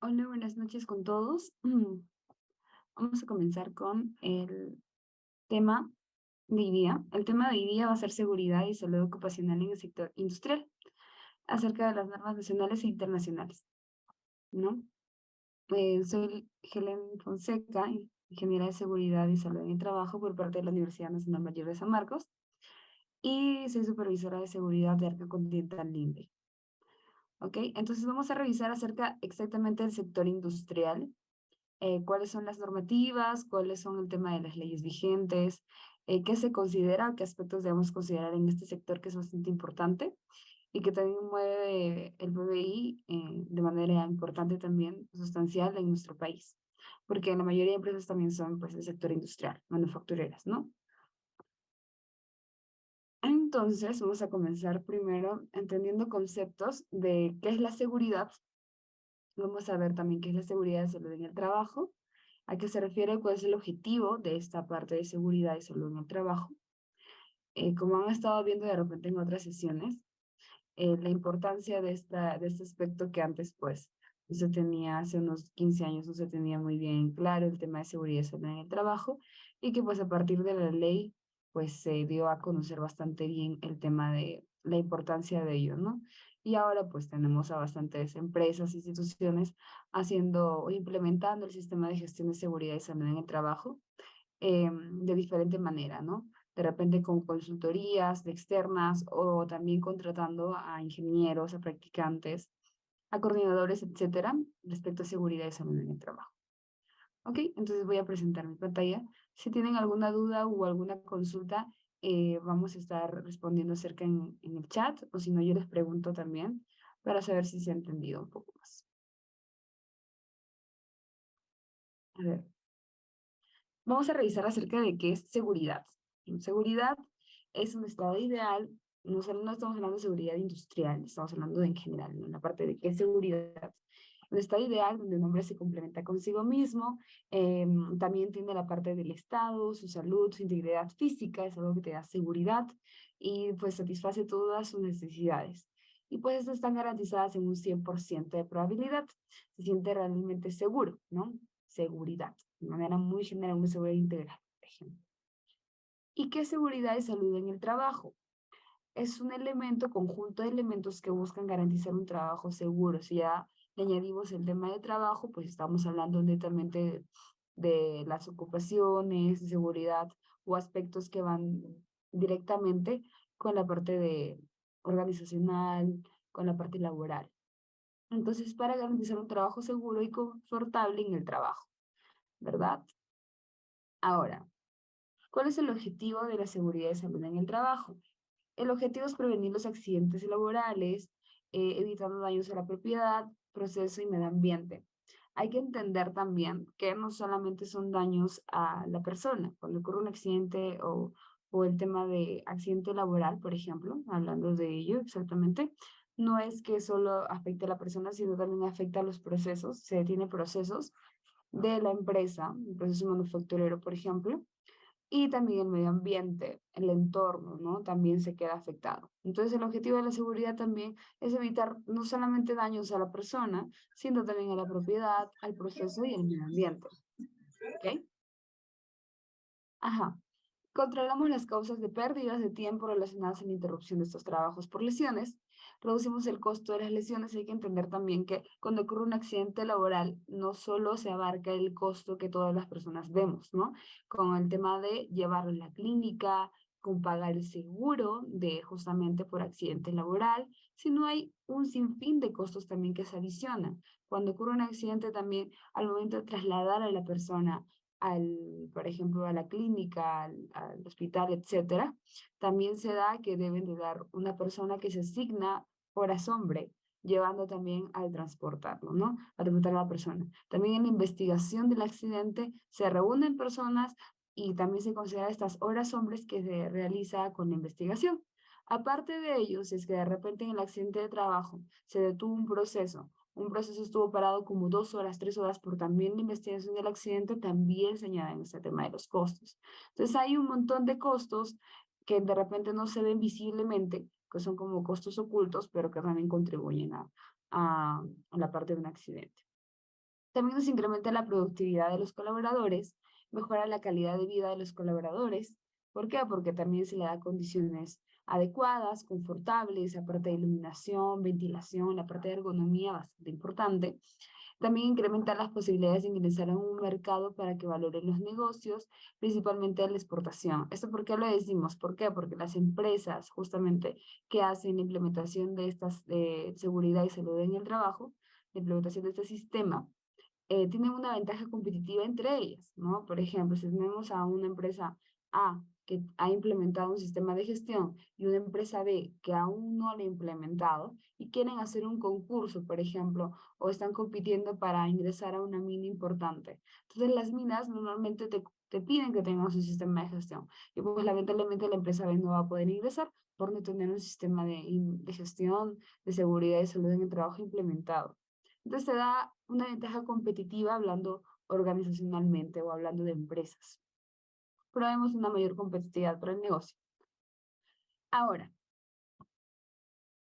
Hola, buenas noches con todos. Vamos a comenzar con el tema de hoy día. El tema de hoy día va a ser seguridad y salud ocupacional en el sector industrial, acerca de las normas nacionales e internacionales, ¿no? Soy Helen Fonseca, ingeniera de seguridad y salud en el trabajo por parte de la Universidad Nacional Mayor de San Marcos, y soy supervisora de seguridad de Arca Continental Linde. ¿Ok? Entonces vamos a revisar acerca exactamente del sector industrial, cuáles son las normativas, cuáles son el tema de las leyes vigentes, qué se considera, qué aspectos debemos considerar en este sector que es bastante importante y que también mueve el PBI de manera importante también, sustancial en nuestro país, porque la mayoría de empresas también son pues del sector industrial, manufactureras, ¿no? Entonces, vamos a comenzar primero entendiendo conceptos de qué es la seguridad. Vamos a ver también qué es la seguridad y salud en el trabajo, a qué se refiere, cuál es el objetivo de esta parte de seguridad y salud en el trabajo. Como han estado viendo de repente en otras sesiones, la importancia de este aspecto que antes pues no se tenía, hace unos 15 años no se tenía muy bien claro el tema de seguridad y salud en el trabajo, y que pues a partir de la ley pues se dio a conocer bastante bien el tema de la importancia de ello, ¿no? Y ahora pues tenemos a bastantes empresas, instituciones haciendo o implementando el sistema de gestión de seguridad y salud en el trabajo de diferente manera, ¿no? De repente con consultorías de externas o también contratando a ingenieros, a practicantes, a coordinadores, etcétera, respecto a seguridad y salud en el trabajo. Ok, entonces voy a presentar mi pantalla. Si tienen alguna duda o alguna consulta, vamos a estar respondiendo acerca en el chat, o si no, yo les pregunto también para saber si se ha entendido un poco más. A ver, vamos a revisar acerca de qué es seguridad. Seguridad es un estado ideal, no estamos hablando de seguridad industrial, estamos hablando de en general, ¿no? En la parte de qué es seguridad. Un estado ideal donde un hombre se complementa consigo mismo, también tiene la parte del estado, su salud, su integridad física, es algo que te da seguridad y pues satisface todas sus necesidades. Y pues estas están garantizadas en un 100% de probabilidad. Se siente realmente seguro, ¿no? Seguridad, de manera muy general, una seguridad integral, por ejemplo. ¿Y qué es seguridad y salud en el trabajo? Es un elemento, conjunto de elementos que buscan garantizar un trabajo seguro. Si ya le añadimos el tema de trabajo, pues estamos hablando netamente de las ocupaciones, de seguridad o aspectos que van directamente con la parte de organizacional, con la parte laboral. Entonces, para garantizar un trabajo seguro y confortable en el trabajo, ¿verdad? Ahora, ¿cuál es el objetivo de la seguridad y salud en el trabajo? El objetivo es prevenir los accidentes laborales, evitando daños a la propiedad, proceso y medio ambiente. Hay que entender también que no solamente son daños a la persona, cuando ocurre un accidente o el tema de accidente laboral, por ejemplo, hablando de ello exactamente, no es que solo afecte a la persona, sino también afecta a los procesos, se detiene procesos de la empresa, el proceso manufacturero, por ejemplo, y también el medio ambiente, el entorno, ¿no? También se queda afectado. Entonces, el objetivo de la seguridad también es evitar no solamente daños a la persona, sino también a la propiedad, al proceso y al medio ambiente, ¿ok? Ajá. Controlamos las causas de pérdidas de tiempo relacionadas a la interrupción de estos trabajos por lesiones. Reducimos el costo de las lesiones. Hay que entender también que cuando ocurre un accidente laboral, no solo se abarca el costo que todas las personas vemos, ¿no? Con el tema de llevarlo a la clínica, con pagar el seguro de justamente por accidente laboral, sino hay un sinfín de costos también que se adicionan. Cuando ocurre un accidente también, al momento de trasladar a la persona por ejemplo, a la clínica, al hospital, etcétera, también se da que deben de dar una persona que se asigna horas hombre, llevando también al transportarlo, ¿no? A transportar a la persona. También en la investigación del accidente se reúnen personas y también se considera estas horas hombres que se realiza con la investigación. Aparte de ello, si es que de repente en el accidente de trabajo se detuvo un proceso estuvo parado como 2 horas, 3 horas por también la investigación del accidente, también se añaden este tema de los costos. Entonces hay un montón de costos que de repente no se ven visiblemente, que son como costos ocultos, pero que también contribuyen a la parte de un accidente. También nos incrementa la productividad de los colaboradores, mejora la calidad de vida de los colaboradores. ¿Por qué? Porque también se le da condiciones adecuadas, confortables, aparte de iluminación, ventilación, la parte de ergonomía bastante importante. También incrementa las posibilidades de ingresar a un mercado para que valoren los negocios, principalmente la exportación. ¿Esto por qué lo decimos? ¿Por qué? Porque las empresas justamente que hacen la implementación de estas seguridad y salud en el trabajo, la implementación de este sistema, tienen una ventaja competitiva entre ellas, ¿no? Por ejemplo, si tenemos a una empresa A que ha implementado un sistema de gestión y una empresa B que aún no lo ha implementado y quieren hacer un concurso, por ejemplo, o están compitiendo para ingresar a una mina importante. Entonces, las minas normalmente te piden que tengas un sistema de gestión y pues lamentablemente la empresa B no va a poder ingresar por no tener un sistema de gestión, de seguridad y salud en el trabajo implementado. Entonces te da una ventaja competitiva hablando organizacionalmente o hablando de empresas. Pero vemos una mayor competitividad para el negocio. Ahora,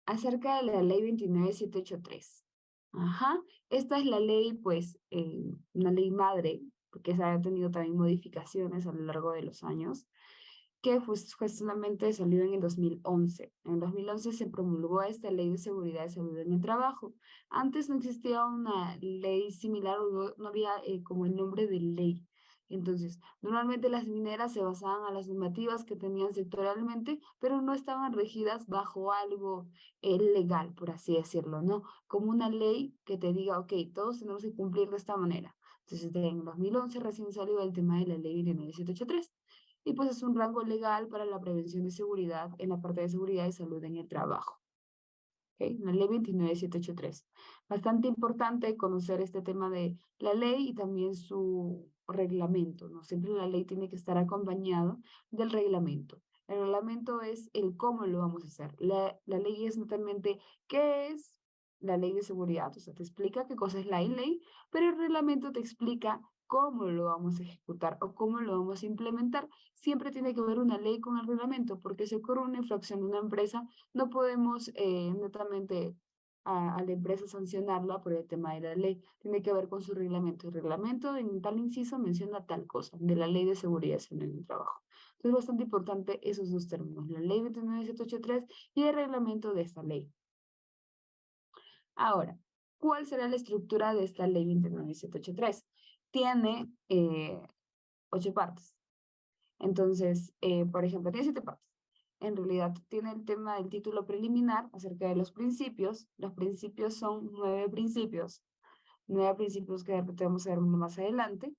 acerca de la ley 29783. Ajá, esta es la ley, pues, una ley madre, porque se ha tenido también modificaciones a lo largo de los años, que justamente salió en el 2011. En el 2011 se promulgó esta ley de seguridad y salud en el trabajo. Antes no existía una ley similar, no había como el nombre de ley. Entonces, normalmente las mineras se basaban a las normativas que tenían sectorialmente, pero no estaban regidas bajo algo legal, por así decirlo, ¿no? Como una ley que te diga, ok, todos tenemos que cumplir de esta manera. Entonces, en 2011 recién salió el tema de la ley 29783 y pues es un rango legal para la prevención de seguridad en la parte de seguridad y salud en el trabajo. ¿Okay? La ley 29783. Bastante importante conocer este tema de la ley y también su reglamento, ¿no? Siempre la ley tiene que estar acompañado del reglamento. El reglamento es el cómo lo vamos a hacer. La ley es totalmente qué es la ley de seguridad, o sea, te explica qué cosa es la ley, pero el reglamento te explica cómo lo vamos a ejecutar o cómo lo vamos a implementar. Siempre tiene que ver una ley con el reglamento, porque si ocurre una infracción de una empresa, no podemos netamente a la empresa sancionarla por el tema de la ley. Tiene que ver con su reglamento. El reglamento en tal inciso menciona tal cosa, de la ley de seguridad en el trabajo. Entonces es bastante importante esos dos términos, la ley 29783 y el reglamento de esta ley. Ahora, ¿cuál será la estructura de esta ley 29783? Tiene 8 partes. Entonces, por ejemplo, tiene 7 partes. En realidad, tiene el tema del título preliminar acerca de los principios. Los principios son 9 principios. 9 principios que vamos a ver más adelante.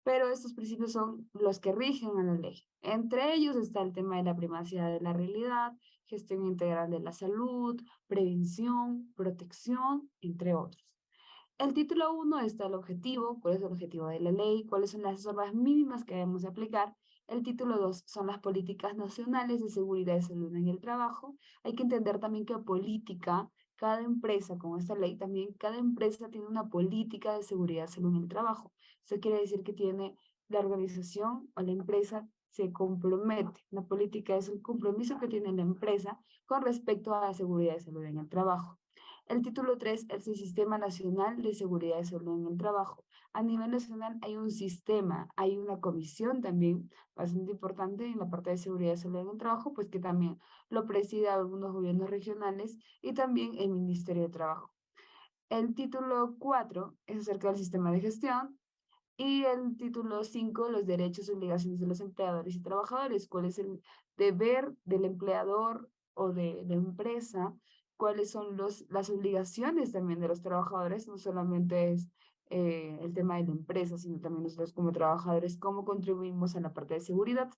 Pero estos principios son los que rigen a la ley. Entre ellos está el tema de la primacía de la realidad, gestión integral de la salud, prevención, protección, entre otros. El título 1 está el objetivo, cuál es el objetivo de la ley, cuáles son las normas mínimas que debemos aplicar. El título 2 son las políticas nacionales de seguridad y salud en el trabajo. Hay que entender también que política, cada empresa con esta ley también, cada empresa tiene una política de seguridad y salud en el trabajo. Eso quiere decir que tiene la organización o la empresa se compromete. La política es el compromiso que tiene la empresa con respecto a la seguridad y salud en el trabajo. El título 3 es el Sistema Nacional de Seguridad y Salud en el Trabajo. A nivel nacional hay un sistema, hay una comisión también bastante importante en la parte de seguridad y salud en el trabajo, pues que también lo preside algunos gobiernos regionales y también el Ministerio de Trabajo. El título 4 es acerca del sistema de gestión y el título 5, los derechos y obligaciones de los empleadores y trabajadores. ¿Cuál es el deber del empleador o de la empresa? ¿Cuáles son las obligaciones también de los trabajadores? No solamente es el tema de la empresa, sino también nosotros como trabajadores, cómo contribuimos a la parte de seguridad.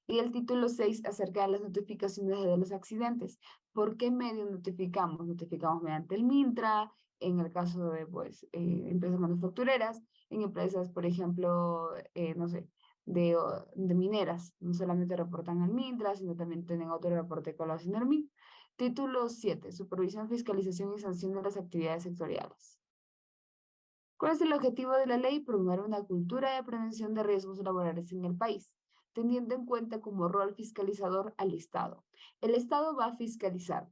Y el título 6 acerca de las notificaciones de los accidentes. ¿Por qué medio notificamos? Notificamos mediante el MINTRA, en el caso de pues, empresas manufactureras, en empresas, por ejemplo, no sé, de mineras. No solamente reportan al MINTRA, sino también tienen otro reporte con la SINERMIN. Título 7, supervisión, fiscalización y sanción de las actividades sectoriales. ¿Cuál es el objetivo de la ley? Promover una cultura de prevención de riesgos laborales en el país, teniendo en cuenta como rol fiscalizador al Estado. El Estado va a fiscalizar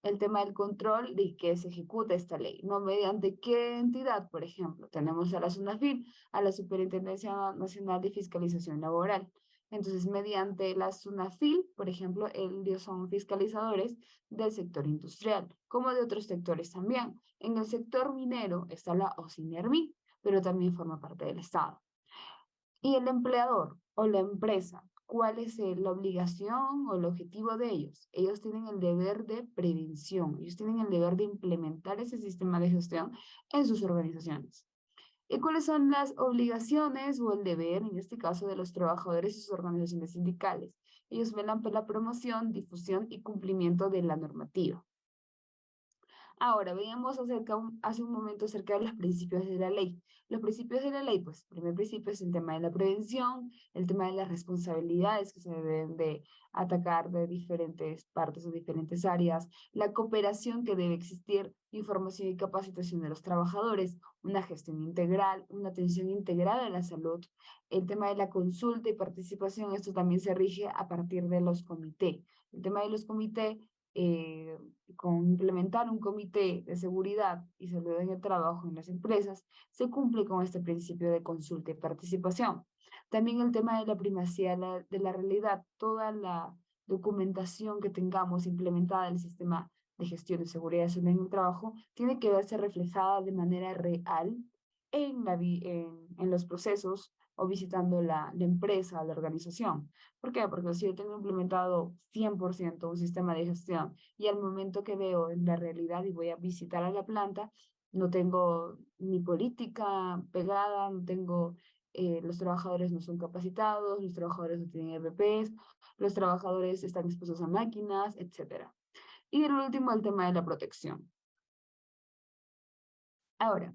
el tema del control de que se ejecuta esta ley, ¿no? Mediante qué entidad, por ejemplo. Tenemos a la SUNAFIL, a la Superintendencia Nacional de Fiscalización Laboral. Entonces, mediante la SUNAFIL, por ejemplo, ellos son fiscalizadores del sector industrial, como de otros sectores también. En el sector minero está la OSINERMI, pero también forma parte del Estado. Y el empleador o la empresa, ¿cuál es la obligación o el objetivo de ellos? Ellos tienen el deber de prevención, ellos tienen el deber de implementar ese sistema de gestión en sus organizaciones. ¿Y cuáles son las obligaciones o el deber, en este caso, de los trabajadores y sus organizaciones sindicales? Ellos velan por la promoción, difusión y cumplimiento de la normativa. Ahora, veíamos hace un momento acerca de los principios de la ley. Los principios de la ley, pues, el primer principio es el tema de la prevención, el tema de las responsabilidades que se deben de atacar de diferentes partes o diferentes áreas, la cooperación que debe existir, información y capacitación de los trabajadores, una gestión integral, una atención integral a la salud, el tema de la consulta y participación, esto también se rige a partir de los comités. El tema de los comités eh, con implementar un comité de seguridad y salud en el trabajo en las empresas, se cumple con este principio de consulta y participación. También el tema de la primacía de la realidad, toda la documentación que tengamos implementada en el sistema de gestión de seguridad y salud en el trabajo tiene que verse reflejada de manera real en los procesos o visitando la empresa, la organización. ¿Por qué? Porque si yo tengo implementado 100% un sistema de gestión y al momento que veo en la realidad y voy a visitar a la planta, no tengo ni política pegada, no tengo, los trabajadores no son capacitados, los trabajadores no tienen EPPs, los trabajadores están expuestos a máquinas, etcétera. Y el último, el tema de la protección. Ahora,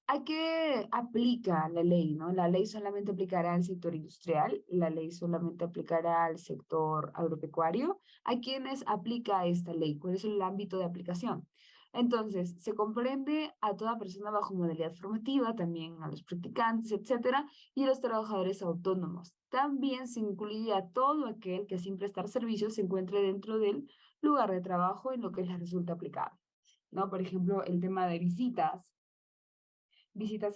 ¿a qué aplica la ley, no? La ley solamente aplicará al sector industrial, la ley solamente aplicará al sector agropecuario. ¿A quiénes aplica esta ley? ¿Cuál es el ámbito de aplicación? Entonces, se comprende a toda persona bajo modalidad formativa, también a los practicantes, etcétera, y a los trabajadores autónomos. También se incluye a todo aquel que sin prestar servicios se encuentre dentro del lugar de trabajo en lo que les resulta aplicable, ¿no? Por ejemplo, el tema de visitas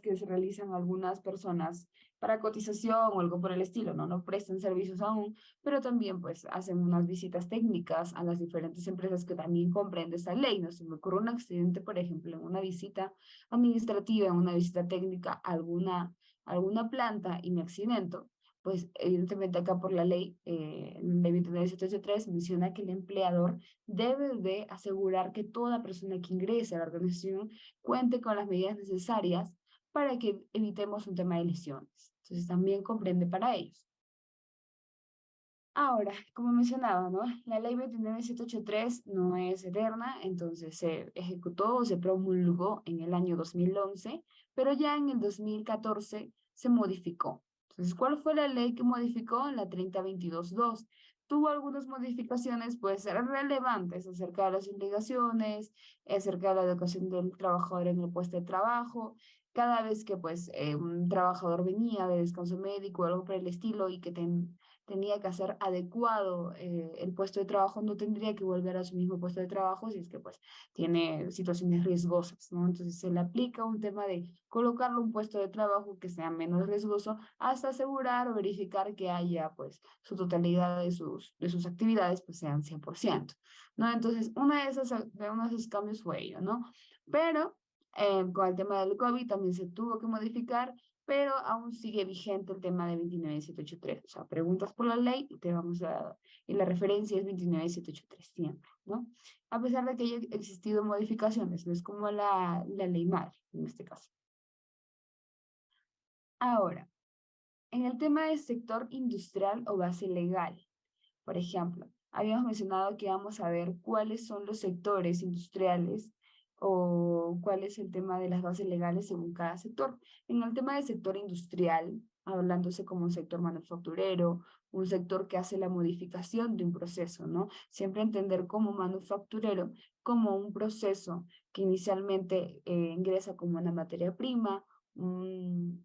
que se realizan algunas personas para cotización o algo por el estilo, ¿no? No prestan servicios aún, pero también pues hacen unas visitas técnicas a las diferentes empresas que también comprenden esta ley, ¿no? Se me ocurre un accidente, por ejemplo, en una visita administrativa, en una visita técnica a alguna planta y me accidento, pues evidentemente acá por la ley, ley 29783 menciona que el empleador debe de asegurar que toda persona que ingrese a la organización cuente con las medidas necesarias para que evitemos un tema de lesiones. Entonces también comprende para ellos. Ahora, como mencionaba, ¿no? La ley 29783 no es eterna, entonces se ejecutó o se promulgó en el año 2011, pero ya en el 2014 se modificó. Entonces, ¿cuál fue la ley que modificó? La 3022-2. Tuvo algunas modificaciones, pues, relevantes acerca de las obligaciones, acerca de la educación del trabajador en el puesto de trabajo. Cada vez que, pues, un trabajador venía de descanso médico o algo por el estilo y que tenía que hacer adecuado el puesto de trabajo, no tendría que volver a su mismo puesto de trabajo si es que pues tiene situaciones riesgosas, ¿no? Entonces se le aplica un tema de colocarle un puesto de trabajo que sea menos riesgoso hasta asegurar o verificar que haya pues su totalidad de sus actividades pues sean 100%, ¿no? Entonces uno de esos cambios fue ello, ¿no? Pero con el tema del COVID también se tuvo que modificar, pero aún sigue vigente el tema de 29783. O sea, preguntas por la ley y y la referencia es 29783 siempre, ¿no? A pesar de que haya existido modificaciones, no es como la ley madre en este caso. Ahora, en el tema del sector industrial o base legal, por ejemplo, habíamos mencionado que vamos a ver cuáles son los sectores industriales o cuál es el tema de las bases legales según cada sector. En el tema del sector industrial, hablándose como un sector manufacturero, un sector que hace la modificación de un proceso, ¿no? Siempre entender como manufacturero como un proceso que inicialmente ingresa como una materia prima, un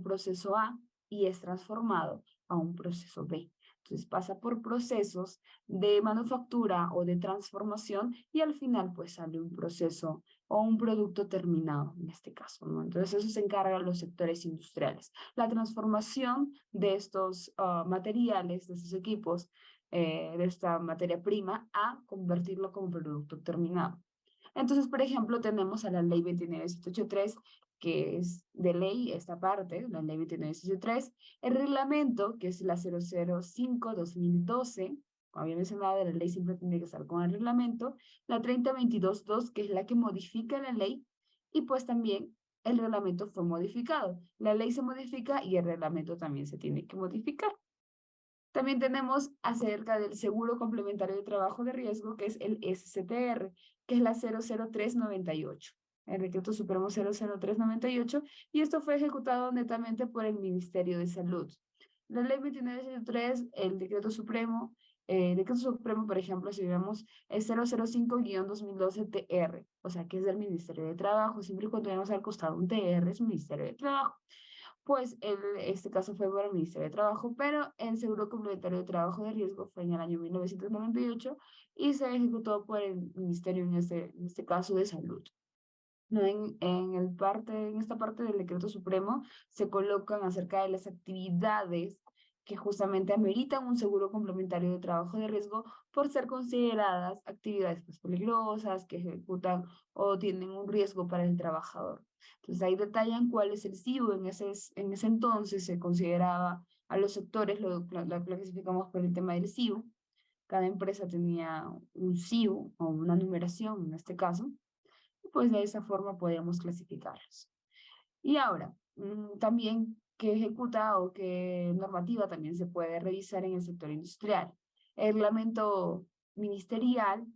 proceso A, y es transformado a un proceso B. Entonces pasa por procesos de manufactura o de transformación y al final pues sale un proceso o un producto terminado en este caso, ¿no? Entonces eso se encargan los sectores industriales. La transformación de estos materiales, de estos equipos, de esta materia prima a convertirlo como producto terminado. Entonces, por ejemplo, tenemos a la ley 29783, que es de ley esta parte, la ley 29783, el reglamento, que es la 005/2012, como había mencionado, la ley siempre tiene que estar con el reglamento, la 3022.2, que es la que modifica la ley, y pues también el reglamento fue modificado. La ley se modifica y el reglamento también se tiene que modificar. También tenemos acerca del seguro complementario de trabajo de riesgo, que es el SCTR, que es la 00398, el Decreto Supremo 00398, y esto fue ejecutado netamente por el Ministerio de Salud. La Ley 2963, el Decreto Supremo, por ejemplo, si vemos, es 005/2012 TR, o sea, que es del Ministerio de Trabajo, siempre y cuando tenemos al costado un TR, es un Ministerio de Trabajo. Pues este caso fue por el Ministerio de Trabajo, pero el Seguro Complementario de Trabajo de Riesgo fue en el año 1998 y se ejecutó por el Ministerio, en este caso, de Salud. No, en esta parte del Decreto Supremo se colocan acerca de las actividades que justamente ameritan un seguro complementario de trabajo de riesgo por ser consideradas actividades pues, peligrosas, que ejecutan o tienen un riesgo para el trabajador. Entonces ahí detallan cuál es el SIU. En ese entonces se consideraba a los sectores, lo clasificamos por el tema del SIU. Cada empresa tenía un SIU o una numeración en este caso, pues de esa forma podemos clasificarlos. Y ahora, también qué ejecuta o qué normativa también se puede revisar en el sector industrial. El reglamento ministerial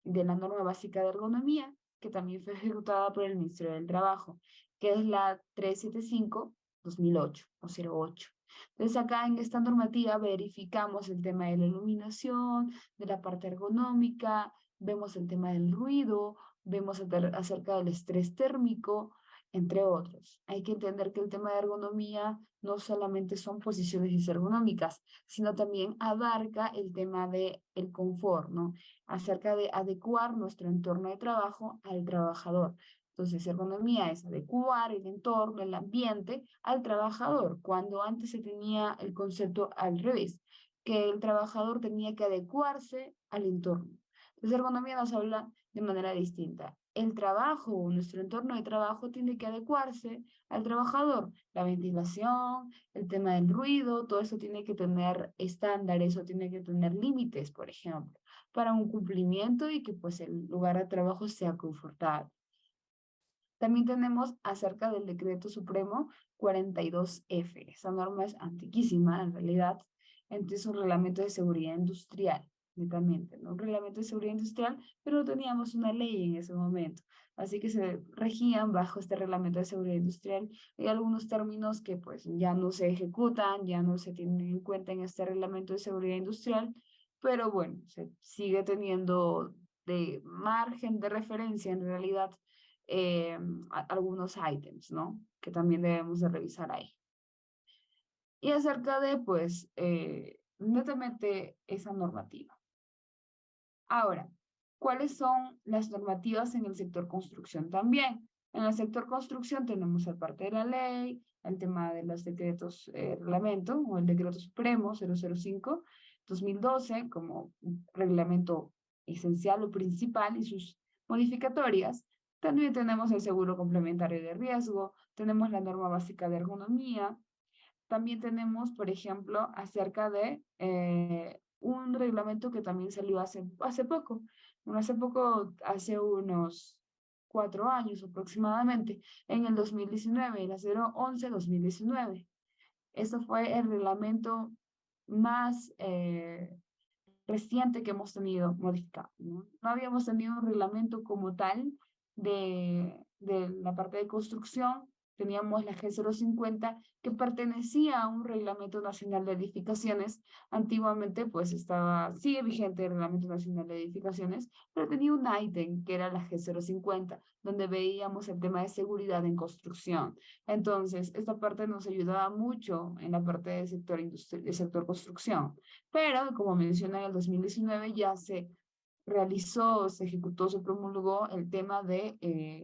de la norma básica de ergonomía, que también fue ejecutada por el Ministerio del Trabajo, que es la 375/2008 o 08. Entonces acá en esta normativa verificamos el tema de la iluminación, de la parte ergonómica, vemos el tema del ruido, vemos acerca del estrés térmico, entre otros. Hay que entender que el tema de ergonomía no solamente son posiciones ergonómicas, sino también abarca el tema de el confort, ¿no? Acerca de adecuar nuestro entorno de trabajo al trabajador. Entonces, ergonomía es adecuar el entorno, el ambiente al trabajador, cuando antes se tenía el concepto al revés, que el trabajador tenía que adecuarse al entorno. Entonces, ergonomía nos habla de manera distinta. El trabajo, nuestro entorno de trabajo tiene que adecuarse al trabajador. La ventilación, el tema del ruido, todo eso tiene que tener estándares o tiene que tener límites, por ejemplo, para un cumplimiento y que pues el lugar de trabajo sea confortable. También tenemos acerca del Decreto Supremo 42F. Esa norma es antiquísima en realidad. Entonces, un reglamento de seguridad industrial, netamente, ¿no? Un reglamento de seguridad industrial, pero no teníamos una ley en ese momento. Así que se regían bajo este reglamento de seguridad industrial. Hay algunos términos que pues ya no se ejecutan, ya no se tienen en cuenta en este reglamento de seguridad industrial, pero bueno, se sigue teniendo de margen de referencia en realidad algunos ítems, ¿no? Que también debemos de revisar ahí. Y acerca de, pues, netamente esa normativa. Ahora, ¿cuáles son las normativas en el sector construcción también? En el sector construcción tenemos aparte de la ley, el tema de los decretos reglamento o el decreto supremo 005/2012 como un reglamento esencial o principal y sus modificatorias. También tenemos el seguro complementario de riesgo, tenemos la norma básica de ergonomía, también tenemos, por ejemplo, acerca de un reglamento que también salió hace poco, hace unos 4 años aproximadamente, en el 2019, el 011/2019. Este fue el reglamento más reciente que hemos tenido modificado, ¿no? No habíamos tenido un reglamento como tal de la parte de construcción teníamos la G050 que pertenecía a un Reglamento Nacional de Edificaciones. Antiguamente, pues sigue vigente el Reglamento Nacional de Edificaciones, pero tenía un ítem que era la G050, donde veíamos el tema de seguridad en construcción. Entonces, esta parte nos ayudaba mucho en la parte del sector del sector construcción. Pero, como mencioné, en el 2019 ya se ejecutó, se promulgó el tema de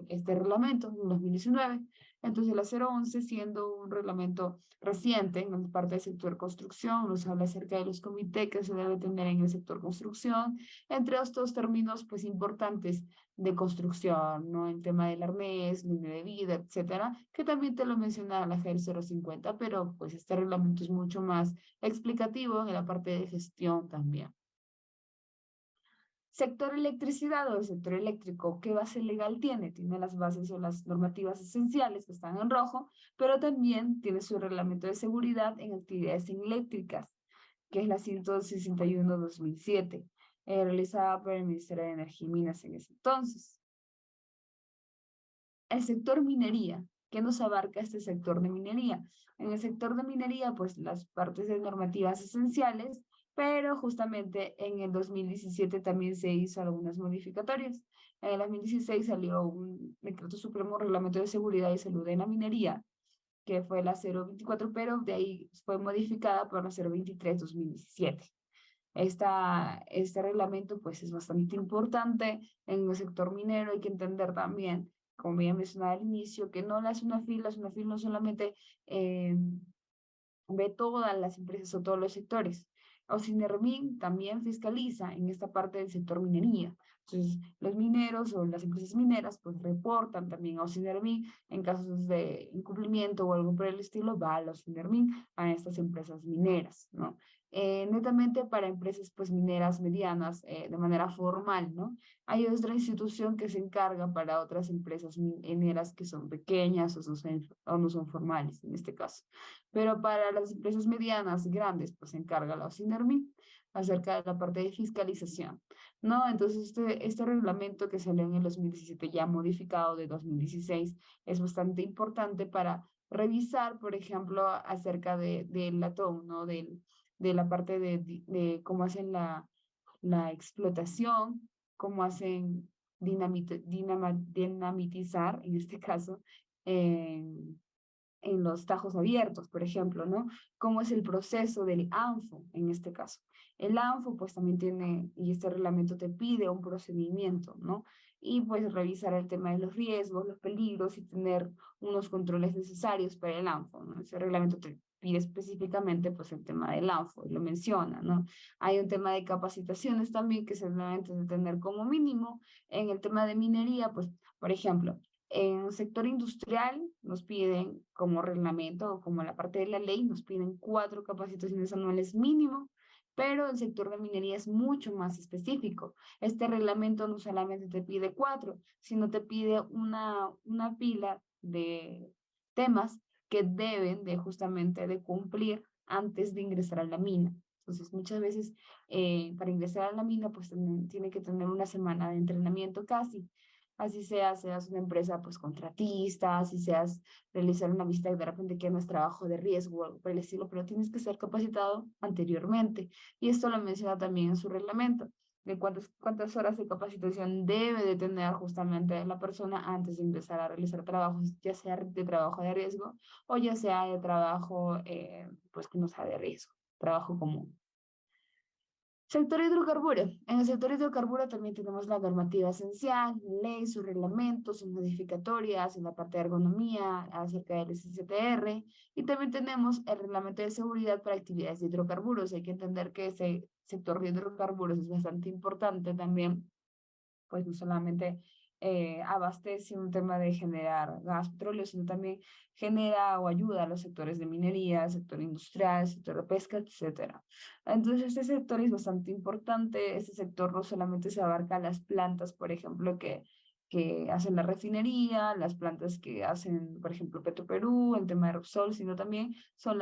este reglamento en 2019. Entonces, la 011, siendo un reglamento reciente en la parte del sector construcción, nos habla acerca de los comités que se debe tener en el sector construcción, entre estos términos pues importantes de construcción, ¿no? El tema del arnés, línea de vida, etcétera, que también te lo mencionaba la GER 050, pero pues este reglamento es mucho más explicativo en la parte de gestión también. Sector electricidad o el sector eléctrico, ¿qué base legal tiene? Tiene las bases o las normativas esenciales que están en rojo, pero también tiene su reglamento de seguridad en actividades eléctricas, que es la 161-2007, realizada por el Ministerio de Energía y Minas en ese entonces. El sector minería. ¿Qué nos abarca este sector de minería? En el sector de minería, pues las partes de normativas esenciales, pero justamente en el 2017 también se hizo algunas modificatorias. En el 2016 salió un decreto supremo reglamento de seguridad y salud en la minería, que fue la 024, pero de ahí fue modificada por la 023-2017. Este reglamento pues es bastante importante en el sector minero. Hay que entender también, como ya mencionaba al inicio, que no la es una fila no solamente ve todas las empresas o todos los sectores. Ocinermin también fiscaliza en esta parte del sector minería. Entonces, los mineros o las empresas mineras pues reportan también a Ocinermin en casos de incumplimiento o algo por el estilo, va a Ocinermin a estas empresas mineras, ¿no? Netamente para empresas pues mineras medianas de manera formal, ¿no? Hay otra institución que se encarga para otras empresas mineras que son pequeñas o no son formales en este caso. Pero para las empresas medianas y grandes, pues se encarga la OCINERMI acerca de la parte de fiscalización, ¿no? Entonces, este reglamento que salió en el 2017, ya modificado de 2016, es bastante importante para revisar, por ejemplo, acerca del latón, ¿no? De la parte de cómo hacen la explotación, cómo hacen dinamitizar, en este caso, en los tajos abiertos, por ejemplo, ¿no? ¿Cómo es el proceso del ANFO en este caso? El ANFO pues también tiene, y este reglamento te pide un procedimiento, ¿no? Y pues revisar el tema de los riesgos, los peligros y tener unos controles necesarios para el ANFO, ¿no? Ese reglamento te pide específicamente pues el tema del ANFO y lo menciona, ¿no? Hay un tema de capacitaciones también que se deben de tener como mínimo. En el tema de minería, pues, por ejemplo, en el sector industrial nos piden como reglamento o como la parte de la ley, nos piden 4 capacitaciones anuales mínimo, pero el sector de minería es mucho más específico. Este reglamento no solamente te pide 4, sino te pide una pila de temas que deben de justamente de cumplir antes de ingresar a la mina. Entonces, muchas veces para ingresar a la mina, pues tiene que tener una semana de entrenamiento casi, así seas una empresa pues contratista, así seas realizar una visita que de repente que no es trabajo de riesgo o algo por el estilo, pero tienes que ser capacitado anteriormente. Y esto lo menciona también en su reglamento, de cuántas horas de capacitación debe de tener justamente la persona antes de empezar a realizar trabajos, ya sea de trabajo de riesgo o ya sea de trabajo pues que no sea de riesgo, trabajo común. Sector hidrocarburo. En el sector hidrocarburo también tenemos la normativa esencial, ley, sus reglamentos, sus modificatorias, en la parte de ergonomía, acerca del SCTR, y también tenemos el reglamento de seguridad para actividades de hidrocarburos. Hay que entender que ese sector de hidrocarburos es bastante importante también, pues no solamente abastece un tema de generar gas, petróleo, sino también genera o ayuda a los sectores de minería, sector industrial, sector de pesca, etcétera. Entonces, este sector es bastante importante. Este sector no solamente se abarca las plantas, por ejemplo, que hacen la refinería, las plantas que hacen, por ejemplo, Petroperú, el tema de Repsol, sino también son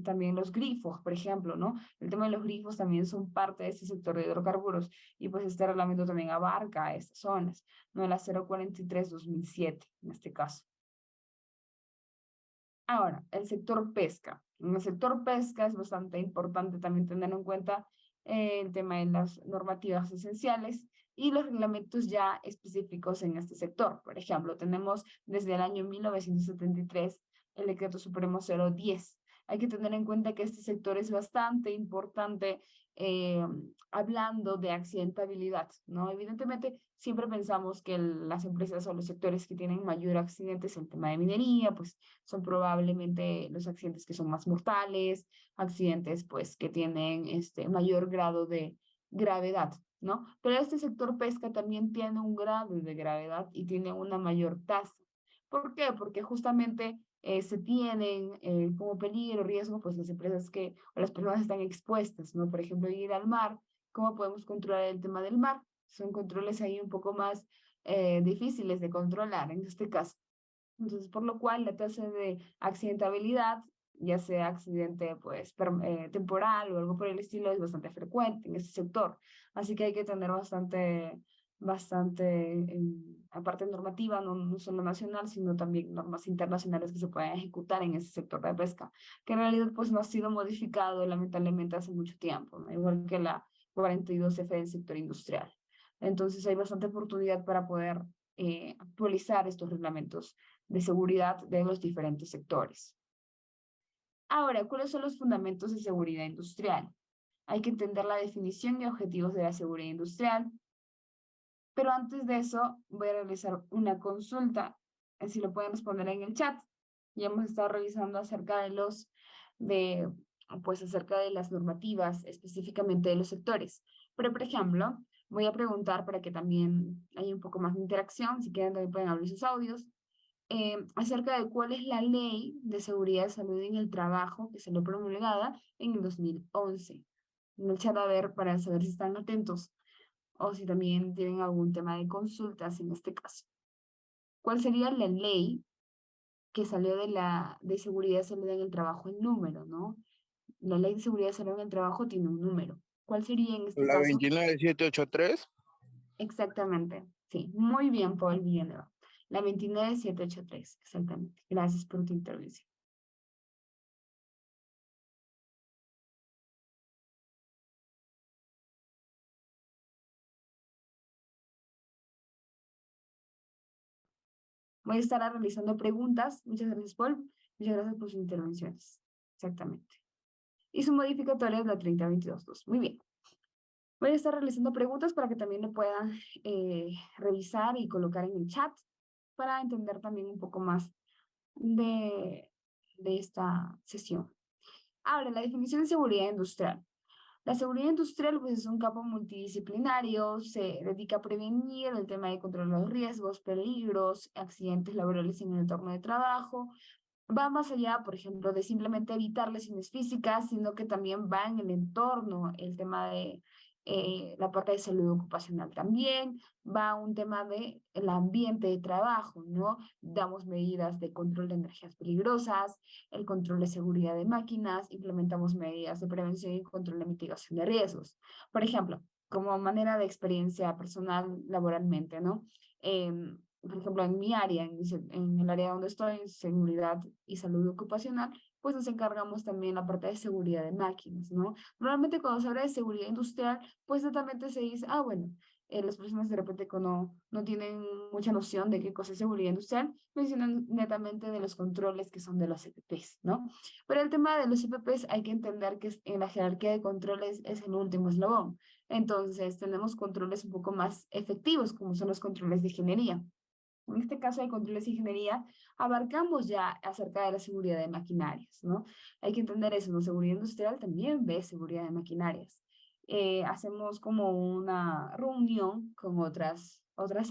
también los grifos, por ejemplo, ¿no? El tema de los grifos también son parte de este sector de hidrocarburos y pues este reglamento también abarca estas zonas, ¿no? La 043-2007 en este caso. Ahora, el sector pesca. En el sector pesca es bastante importante también tener en cuenta el tema de las normativas esenciales y los reglamentos ya específicos en este sector. Por ejemplo, tenemos desde el año 1973 el Decreto Supremo 010. Hay que tener en cuenta que este sector es bastante importante eh, hablando de accidentabilidad, ¿no? Evidentemente, siempre pensamos que las empresas o los sectores que tienen mayor accidentes en el tema de minería, pues son probablemente los accidentes que son más mortales, accidentes pues que tienen mayor grado de gravedad, ¿no? Pero este sector pesca también tiene un grado de gravedad y tiene una mayor tasa. ¿Por qué? Porque justamente se tienen como peligro, riesgo, pues las empresas que, o las personas están expuestas, ¿no? Por ejemplo, ir al mar, ¿cómo podemos controlar el tema del mar? Son controles ahí un poco más difíciles de controlar en este caso. Entonces, por lo cual la tasa de accidentabilidad, ya sea accidente pues temporal o algo por el estilo, es bastante frecuente en este sector. Así que hay que tener aparte normativa, no solo nacional, sino también normas internacionales que se pueden ejecutar en ese sector de pesca, que en realidad pues no ha sido modificado lamentablemente hace mucho tiempo, ¿no? Igual que la 42F del sector industrial. Entonces hay bastante oportunidad para poder actualizar estos reglamentos de seguridad de los diferentes sectores. Ahora, ¿cuáles son los fundamentos de seguridad industrial? Hay que entender la definición y objetivos de la seguridad industrial, pero antes de eso voy a realizar una consulta, si lo pueden responder en el chat. Ya hemos estado revisando de, pues acerca de las normativas, específicamente de los sectores. Pero, por ejemplo, voy a preguntar para que también haya un poco más de interacción, si quieren también pueden abrir sus audios, acerca de cuál es la ley de seguridad de salud en el trabajo que se lo promulgada en el 2011. En el chat a ver para saber si están atentos o si también tienen algún tema de consultas en este caso. ¿Cuál sería la ley que salió de seguridad de salud en el trabajo en número, ¿no? La ley de seguridad de salud en el trabajo tiene un número. ¿Cuál sería en este La caso? 29783. Exactamente. Sí, muy bien, Paul Villanueva. La 29783, exactamente. Gracias por tu intervención. Voy a estar realizando preguntas. Muchas gracias, Paul. Muchas gracias por sus intervenciones. Exactamente. Y su modificatoria es la 3022.2. Muy bien. Voy a estar realizando preguntas para que también lo puedan revisar y colocar en el chat para entender también un poco más de, de esta sesión. Ahora, la definición de seguridad industrial. La seguridad industrial pues, es un campo multidisciplinario, se dedica a prevenir el tema de controlar los riesgos, peligros, accidentes laborales en el entorno de trabajo. Va más allá, por ejemplo, de simplemente evitar lesiones físicas, sino que también va en el entorno, el tema de la parte de salud ocupacional también, va un tema de el ambiente de trabajo, ¿no? Damos medidas de control de energías peligrosas, el control de seguridad de máquinas, implementamos medidas de prevención y control de mitigación de riesgos. Por ejemplo, como manera de experiencia personal laboralmente, ¿no? Por ejemplo, en mi área, en el área donde estoy, seguridad y salud ocupacional, pues nos encargamos también la parte de seguridad de máquinas, ¿no? Normalmente cuando se habla de seguridad industrial, pues totalmente se dice, ah, bueno, las personas de repente que no tienen mucha noción de qué cosa es seguridad industrial, mencionan netamente de los controles que son de los EPPs, ¿no? Pero el tema de los EPPs hay que entender que en la jerarquía de controles es el último eslabón. Entonces, tenemos controles un poco más efectivos, como son los controles de ingeniería. En este caso de controles de ingeniería, abarcamos ya acerca de la seguridad de maquinarias, ¿no? Hay que entender eso, ¿no? Seguridad industrial también ve seguridad de maquinarias. Hacemos como una reunión con otras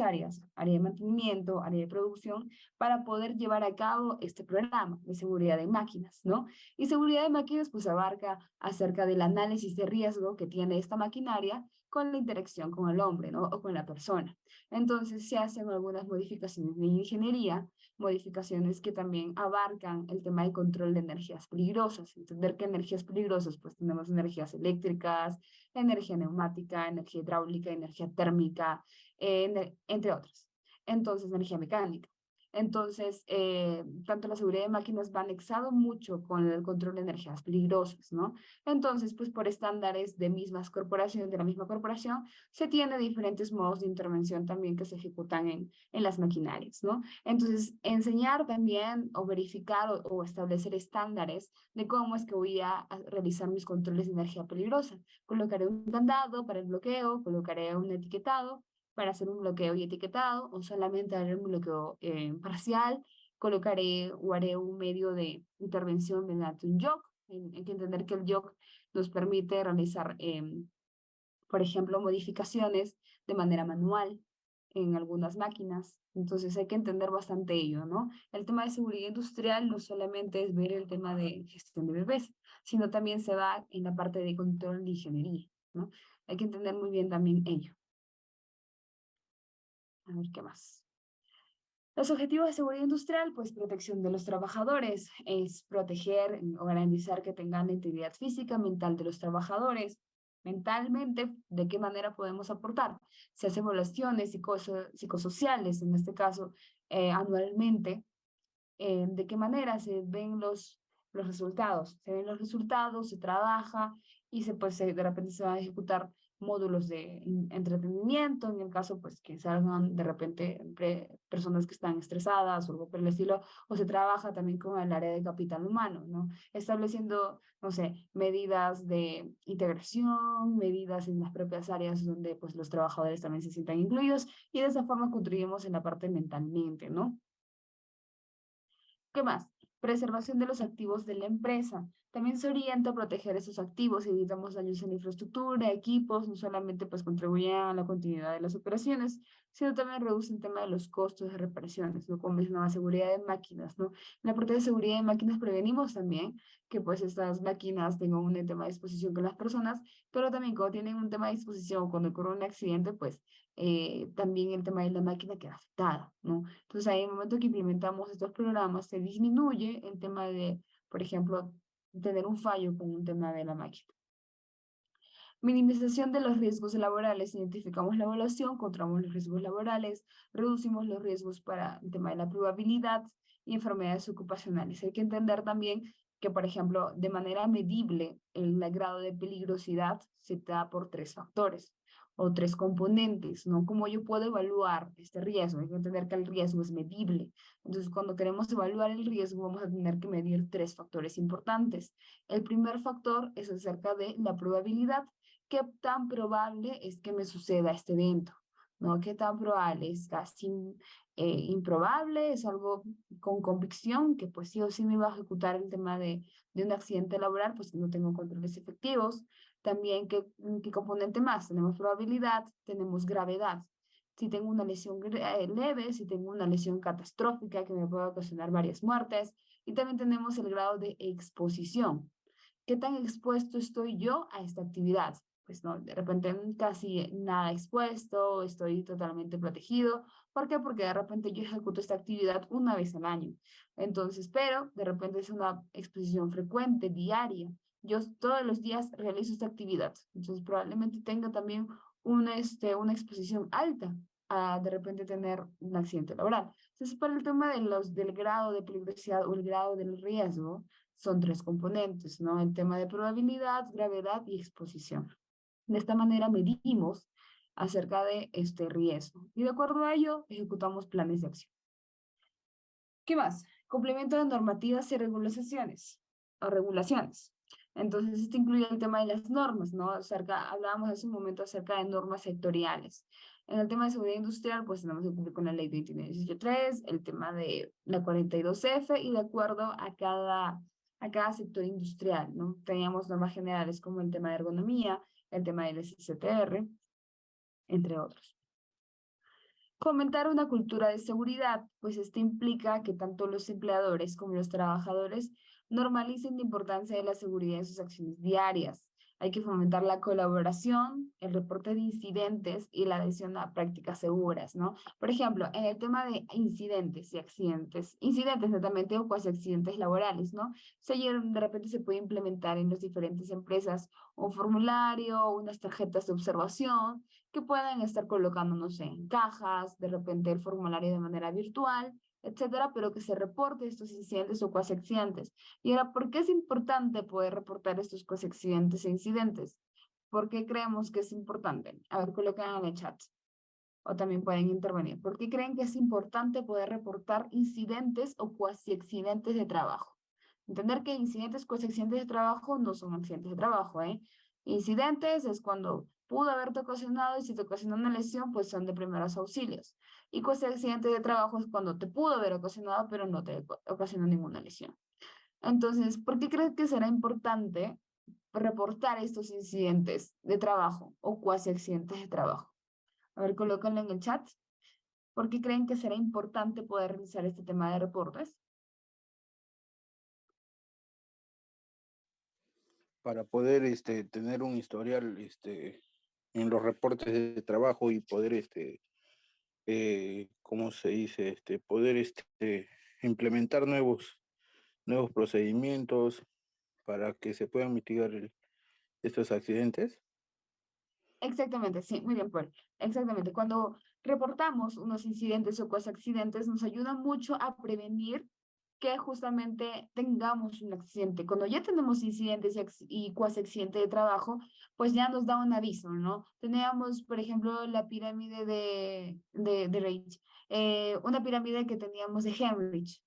áreas, área de mantenimiento, área de producción, para poder llevar a cabo este programa de seguridad de máquinas, ¿no? Y seguridad de máquinas pues abarca acerca del análisis de riesgo que tiene esta maquinaria con la interacción con el hombre, ¿no? O con la persona. Entonces se hacen algunas modificaciones de ingeniería, modificaciones que también abarcan el tema de control de energías peligrosas. Entender que energías peligrosas, pues tenemos energías eléctricas, energía neumática, energía hidráulica, energía térmica, entre otras. Entonces, energía mecánica. Entonces, tanto la seguridad de máquinas va anexado mucho con el control de energías peligrosas, ¿no? Entonces, pues por estándares de mismas corporaciones, de la misma corporación, se tiene diferentes modos de intervención también que se ejecutan en las maquinarias, ¿no? Entonces, enseñar también o verificar o establecer estándares de cómo es que voy a realizar mis controles de energía peligrosa. Colocaré un candado para el bloqueo, colocaré un etiquetado para hacer un bloqueo y etiquetado, o solamente haré un bloqueo parcial, colocaré o haré un medio de intervención mediante un JOC. Hay que entender que el JOC nos permite realizar, por ejemplo, modificaciones de manera manual en algunas máquinas. Entonces hay que entender bastante ello, ¿no? El tema de seguridad industrial no solamente es ver el tema de gestión de bebés, sino también se va en la parte de control de ingeniería, ¿no? Hay que entender muy bien también ello. A ver qué más. Los objetivos de seguridad industrial, pues protección de los trabajadores, es proteger o garantizar que tengan la integridad física, mental de los trabajadores. Mentalmente, ¿de qué manera podemos aportar? Se hacen evaluaciones psicosociales, en este caso, anualmente. ¿De qué manera se ven los resultados? Se ven los resultados, se trabaja y de repente se van a ejecutar módulos de entretenimiento, en el caso pues que salgan de repente personas que están estresadas o algo por el estilo, o se trabaja también con el área de capital humano, ¿no? Estableciendo, no sé, medidas de integración, medidas en las propias áreas donde pues los trabajadores también se sientan incluidos y de esa forma contribuimos en la parte mentalmente, ¿no? ¿Qué más? Preservación de los activos de la empresa. También se orienta a proteger esos activos, evitamos daños en la infraestructura, equipos, no solamente pues contribuyen a la continuidad de las operaciones, sino también reduce el tema de los costos de reparaciones, ¿no? Como mencionaba, seguridad de máquinas, ¿no? En la parte de seguridad de máquinas prevenimos también que pues estas máquinas tengan un tema de disposición con las personas, pero también cuando tienen un tema de disposición o cuando ocurre un accidente, pues también el tema de la máquina queda afectada, ¿no? Entonces, ahí en el momento que implementamos estos programas, se disminuye el tema de, por ejemplo, tener un fallo con un tema de la máquina. Minimización de los riesgos laborales. Identificamos la evaluación, controlamos los riesgos laborales, reducimos los riesgos para el tema de la probabilidad y enfermedades ocupacionales. Hay que entender también que, por ejemplo, de manera medible, el grado de peligrosidad se da por tres factores o tres componentes, ¿no? ¿Cómo yo puedo evaluar este riesgo? Hay que entender que el riesgo es medible. Entonces, cuando queremos evaluar el riesgo, vamos a tener que medir tres factores importantes. El primer factor es acerca de la probabilidad. ¿Qué tan probable es que me suceda este evento? ¿No? ¿Qué tan probable? Es casi improbable, es algo con convicción que pues sí o sí me va a ejecutar el tema de un accidente laboral, pues no tengo controles efectivos. También, ¿qué componente más? Tenemos probabilidad, tenemos gravedad. Si tengo una lesión leve, si tengo una lesión catastrófica que me puede ocasionar varias muertes. Y también tenemos el grado de exposición. ¿Qué tan expuesto estoy yo a esta actividad? Pues no, de repente casi nada expuesto, estoy totalmente protegido. ¿Por qué? Porque de repente yo ejecuto esta actividad una vez al año. Entonces, pero de repente es una exposición frecuente, diaria. Yo todos los días realizo esta actividad. Entonces, probablemente tenga también una exposición alta a de repente tener un accidente laboral. Entonces, para el tema del grado de peligrosidad o el grado del riesgo, son tres componentes, ¿no? El tema de probabilidad, gravedad y exposición. De esta manera medimos acerca de este riesgo y de acuerdo a ello ejecutamos planes de acción. ¿Qué más? Complemento de normativas y regulaciones o regulaciones. Entonces, esto incluye el tema de las normas, ¿no? Hablábamos hace un momento acerca de normas sectoriales. En el tema de seguridad industrial, pues tenemos que cumplir con la ley 29183, el tema de la 42F y de acuerdo a cada sector industrial, ¿no? Teníamos normas generales como el tema de ergonomía, el tema del SCTR, entre otros. Fomentar una cultura de seguridad, pues esto implica que tanto los empleadores como los trabajadores normalicen la importancia de la seguridad en sus acciones diarias. Hay que fomentar la colaboración, el reporte de incidentes y la adhesión a prácticas seguras, ¿no? Por ejemplo, en el tema de incidentes y accidentes, incidentes netamente o cuasi accidentes laborales, ¿no? De repente se puede implementar en las diferentes empresas un formulario, unas tarjetas de observación que puedan estar colocando, no sé, en cajas, de repente el formulario de manera virtual etcétera, pero que se reporte estos incidentes o cuasi accidentes. Y ahora, ¿por qué es importante poder reportar estos cuasi accidentes e incidentes? ¿Por qué creemos que es importante? A ver, colocan en el chat o también pueden intervenir. ¿Por qué creen que es importante poder reportar incidentes o cuasi accidentes de trabajo? Entender que incidentes, cuasi accidentes de trabajo no son accidentes de trabajo, ¿eh? Incidentes es cuando pudo haberte ocasionado y si te ocasionó una lesión, pues son de primeros auxilios. Y cuasi accidentes de trabajo es cuando te pudo haber ocasionado, pero no te ocasionó ninguna lesión. Entonces, ¿por qué crees que será importante reportar estos incidentes de trabajo o cuasi accidentes de trabajo? A ver, colócanlo en el chat. ¿Por qué creen que será importante poder realizar este tema de reportes? Para poder tener un historial en los reportes de trabajo y poder ¿cómo se dice? Poder implementar nuevos procedimientos para que se puedan mitigar estos accidentes. Exactamente, sí, muy bien, Paul. Exactamente. Cuando reportamos unos incidentes o cuasi accidentes, nos ayuda mucho a prevenir que justamente tengamos un accidente. Cuando ya tenemos incidentes y cuasi accidente de trabajo, pues ya nos da un aviso, ¿no? Teníamos, por ejemplo, la pirámide de Reich, una pirámide que teníamos de Henrich,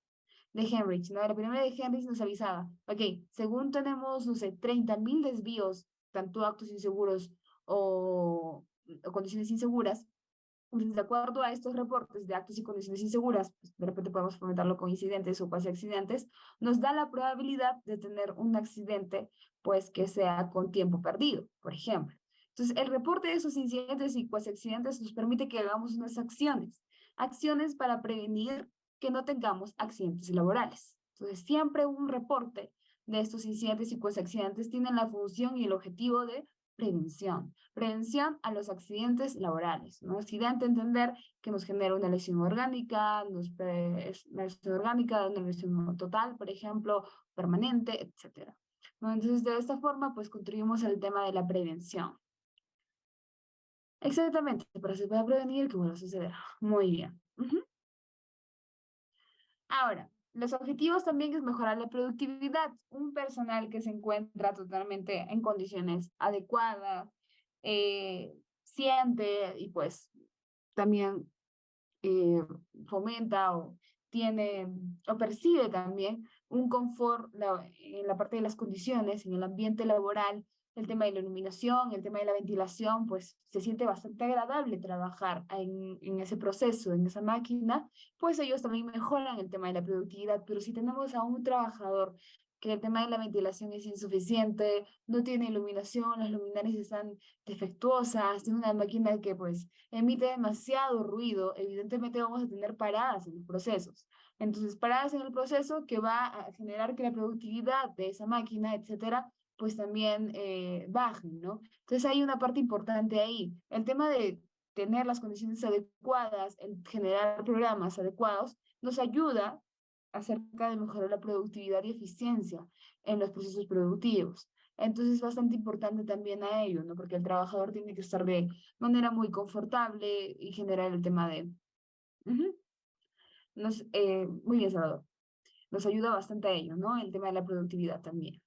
¿no? La pirámide de Henrich nos avisaba, ok, según tenemos, no sé, 30.000 desvíos, tanto actos inseguros o condiciones inseguras, pues, de acuerdo a estos reportes de actos y condiciones inseguras, pues, de repente podemos fomentarlo con incidentes o cuasi accidentes, nos da la probabilidad de tener un accidente, pues que sea con tiempo perdido, por ejemplo. Entonces, el reporte de esos incidentes y cuasi accidentes nos permite que hagamos unas acciones para prevenir que no tengamos accidentes laborales. Entonces, siempre un reporte de estos incidentes y cuasi accidentes tiene la función y el objetivo de prevención a los accidentes laborales, ¿no? Accidente, entender que nos genera una lesión orgánica, una lesión orgánica, una lesión total, por ejemplo, permanente, etcétera. ¿No? Entonces, de esta forma, pues contribuimos al tema de la prevención. Exactamente, para se pueda prevenir que vuelva a suceder. Muy bien. Ahora, los objetivos también es mejorar la productividad. Un personal que se encuentra totalmente en condiciones adecuadas, siente y pues también eh, fomenta o tiene o percibe también un confort en la parte de las condiciones, en el ambiente laboral, el tema de la iluminación, el tema de la ventilación, pues se siente bastante agradable trabajar en ese proceso, en esa máquina, pues ellos también mejoran el tema de la productividad, pero si tenemos a un trabajador que el tema de la ventilación es insuficiente, no tiene iluminación, las luminarias están defectuosas, tiene una máquina que pues emite demasiado ruido, evidentemente vamos a tener paradas en los procesos. Entonces, paradas en el proceso que va a generar que la productividad de esa máquina, etcétera, pues también baje, ¿no? Entonces, hay una parte importante ahí. El tema de tener las condiciones adecuadas, el generar programas adecuados, nos ayuda acerca de mejorar la productividad y eficiencia en los procesos productivos. Entonces es bastante importante también a ello, ¿no? Porque el trabajador tiene que estar de manera muy confortable y generar el tema de... Ujú. Muy bien, Salvador. Nos ayuda bastante a ello, ¿no? El tema de la productividad también.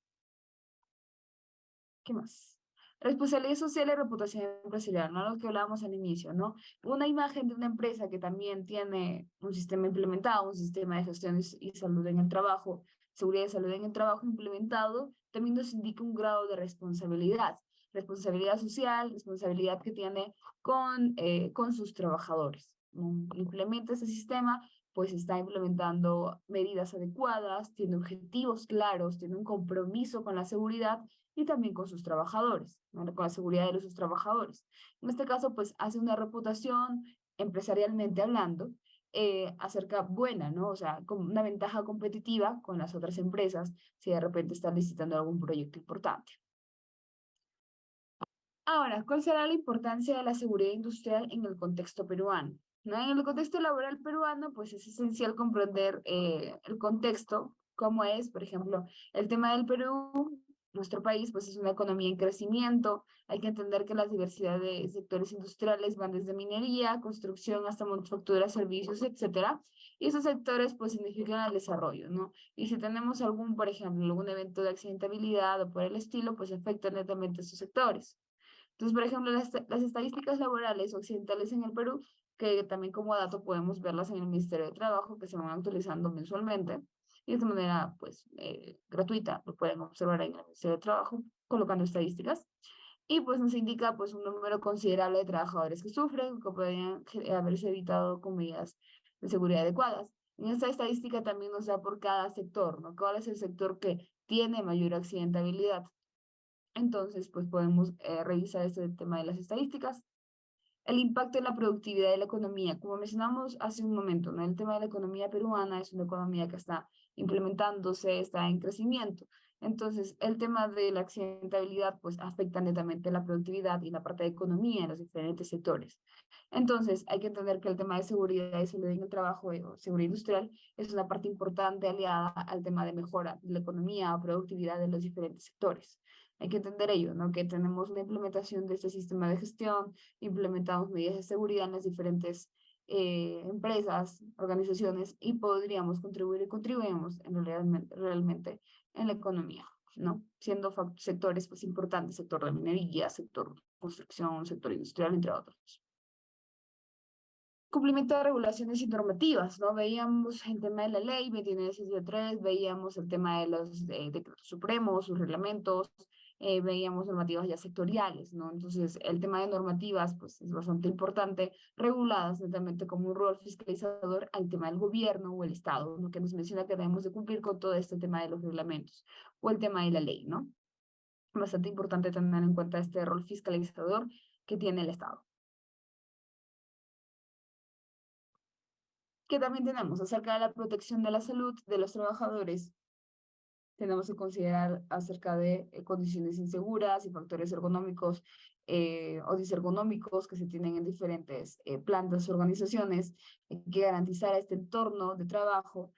¿Qué más? Responsabilidad social y reputación empresarial, ¿no? Lo que hablábamos al inicio, ¿no? Una imagen de una empresa que también tiene un sistema implementado, un sistema de gestión y salud en el trabajo, seguridad y salud en el trabajo implementado, también nos indica un grado de responsabilidad. Responsabilidad social, responsabilidad que tiene con sus trabajadores. Implementa ese sistema, pues está implementando medidas adecuadas, tiene objetivos claros, tiene un compromiso con la seguridad y también con sus trabajadores, ¿no? Con la seguridad de sus trabajadores. En este caso, pues hace una reputación empresarialmente hablando acerca buena, ¿no? O sea, con una ventaja competitiva con las otras empresas si de repente están licitando algún proyecto importante. Ahora, ¿cuál será la importancia de la seguridad industrial en el contexto peruano? ¿No? En el contexto laboral peruano, pues es esencial comprender el contexto, cómo es, por ejemplo, el tema del Perú, nuestro país, pues es una economía en crecimiento, hay que entender que la diversidad de sectores industriales van desde minería, construcción hasta manufactura, servicios, etcétera, Y esos sectores pues significan el desarrollo, ¿no? Y si tenemos algún, por ejemplo, algún evento de accidentabilidad o por el estilo, pues afecta netamente a esos sectores. Entonces, por ejemplo, las estadísticas laborales occidentales en el Perú, que también como dato podemos verlas en el Ministerio de Trabajo, que se van actualizando mensualmente y de manera pues gratuita, lo pueden observar ahí en el Ministerio de Trabajo, colocando estadísticas. Y pues nos indica pues un número considerable de trabajadores que sufren, que podrían haberse evitado con medidas de seguridad adecuadas. En esta estadística también nos da por cada sector, ¿no? ¿Cuál es el sector que tiene mayor accidentabilidad? Entonces, pues podemos revisar este tema de las estadísticas. El impacto en la productividad de la economía, como mencionamos hace un momento, ¿no? El tema de la economía peruana es una economía que está implementándose, está en crecimiento. Entonces, el tema de la accidentabilidad, pues afecta netamente la productividad y la parte de economía en los diferentes sectores. Entonces, hay que entender que el tema de seguridad y salud en el trabajo o seguridad industrial es una parte importante aliada al tema de mejora de la economía o productividad de los diferentes sectores. Hay que entender ello, ¿no? Que tenemos una implementación de este sistema de gestión, implementamos medidas de seguridad en las diferentes empresas, organizaciones y podríamos contribuir y contribuimos realmente en la economía, ¿no? Siendo sectores pues importantes, sector de minería, sector construcción, sector industrial, entre otros. Cumplimiento de regulaciones y normativas, ¿no? Veíamos el tema de la ley 2963, veíamos el tema de los decretos supremos, sus reglamentos, veíamos normativas ya sectoriales, ¿no? Entonces, el tema de normativas, pues, es bastante importante, reguladas netamente como un rol fiscalizador al tema del gobierno o el Estado, ¿no? Que nos menciona que debemos de cumplir con todo este tema de los reglamentos o el tema de la ley, ¿no? Bastante importante tener en cuenta este rol fiscalizador que tiene el Estado. Que también tenemos acerca de la protección de la salud de los trabajadores. Tenemos que considerar acerca de condiciones inseguras y factores ergonómicos o disergonómicos que se tienen en diferentes plantas o organizaciones. Hay que garantizar este entorno de trabajo.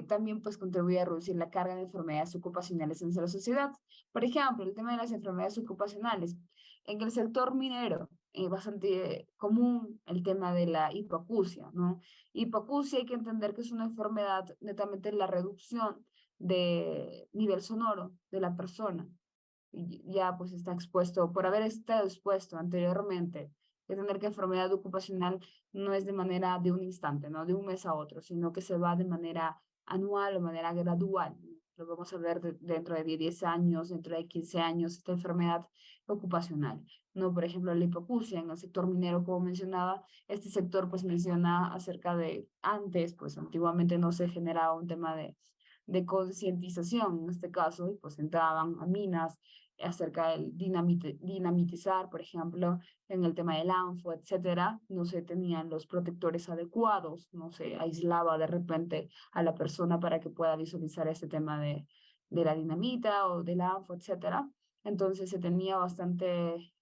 También pues contribuye a reducir la carga de enfermedades ocupacionales en la sociedad. Por ejemplo, el tema de las enfermedades ocupacionales. En el sector minero, bastante común el tema de la hipoacusia, ¿no? Hipoacusia hay que entender que es una enfermedad netamente la reducción de nivel sonoro de la persona. Y ya pues está expuesto, por haber estado expuesto anteriormente, de tener que enfermedad ocupacional no es de manera de un instante, ¿no? De un mes a otro, sino que se va de manera anual o manera gradual. Lo vamos a ver dentro de 10 años, dentro de 15 años, esta enfermedad ocupacional. No, por ejemplo, la hipoacusia en el sector minero, como mencionaba, este sector pues menciona acerca de antes, pues antiguamente no se generaba un tema de concientización en este caso, y pues entraban a minas acerca del dinamitizar, por ejemplo, en el tema del ANFO, etcétera, no se tenían los protectores adecuados, no se aislaba de repente a la persona para que pueda visualizar este tema de la dinamita o del ANFO, etcétera. Entonces se tenía bastante,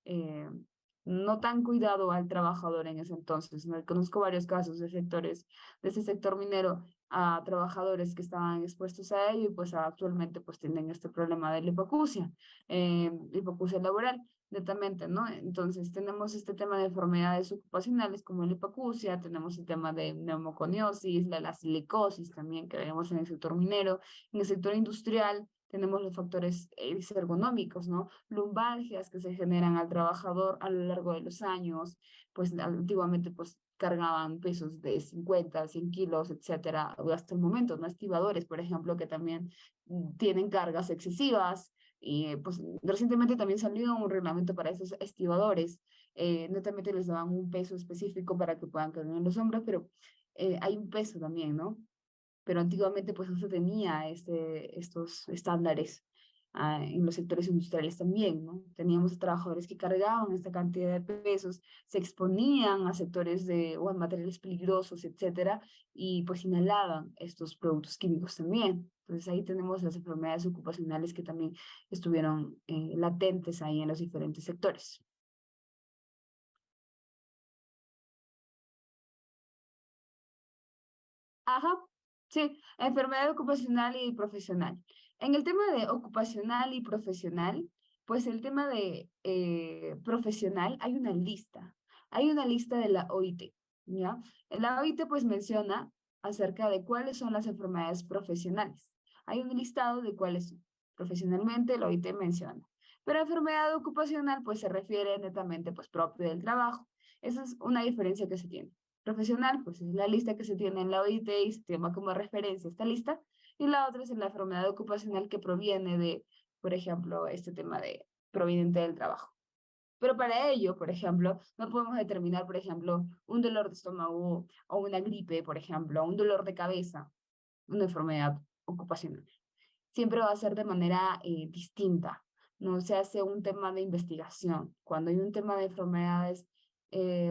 no tan cuidado al trabajador en ese entonces. ¿No? Conozco varios casos de sectores, de ese sector minero a trabajadores que estaban expuestos a ello y pues actualmente pues tienen este problema de la hipoacusia laboral, netamente, ¿no? Entonces tenemos este tema de enfermedades ocupacionales como la hipoacusia, tenemos el tema de neumoconiosis, la silicosis también que vemos en el sector minero, en el sector industrial tenemos los factores ergonómicos, ¿no? Lumbalgias que se generan al trabajador a lo largo de los años, pues antiguamente pues cargaban pesos de 50, 100 kilos, etcétera, hasta el momento, ¿no? Estibadores, por ejemplo, que también tienen cargas excesivas, y pues recientemente también salió un reglamento para esos estibadores, netamente les daban un peso específico para que puedan cargar en los hombros, pero hay un peso también, ¿no? Pero antiguamente pues no se tenía estos estándares en los sectores industriales también, ¿no? Teníamos trabajadores que cargaban esta cantidad de pesos, se exponían a sectores o a materiales peligrosos, etcétera, y pues inhalaban estos productos químicos también. Entonces ahí tenemos las enfermedades ocupacionales que también estuvieron latentes ahí en los diferentes sectores. Ajá, sí, enfermedad ocupacional y profesional. En el tema de ocupacional y profesional, pues el tema de profesional, hay una lista de la OIT, ¿ya? La OIT pues menciona acerca de cuáles son las enfermedades profesionales. Hay un listado de cuáles son. Profesionalmente, lo OIT menciona. Pero enfermedad ocupacional, pues se refiere netamente, pues propio del trabajo. Esa es una diferencia que se tiene. Profesional, pues es la lista que se tiene en la OIT y se toma como referencia esta lista. Y la otra es la enfermedad ocupacional que proviene de, por ejemplo, este tema de proveniente del trabajo. Pero para ello, por ejemplo, no podemos determinar, por ejemplo, un dolor de estómago o una gripe, por ejemplo, o un dolor de cabeza, una enfermedad ocupacional. Siempre va a ser de manera distinta. No se hace un tema de investigación. Cuando hay un tema de enfermedades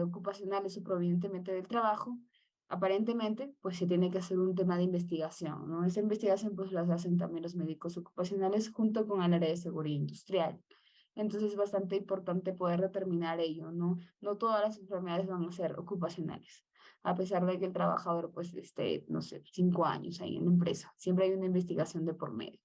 ocupacionales o provenientemente del trabajo, aparentemente, pues se tiene que hacer un tema de investigación, ¿no? Esa investigación pues la hacen también los médicos ocupacionales junto con el área de seguridad industrial. Entonces es bastante importante poder determinar ello, ¿no? No todas las enfermedades van a ser ocupacionales, a pesar de que el trabajador pues esté, no sé, 5 años ahí en la empresa. Siempre hay una investigación de por medio.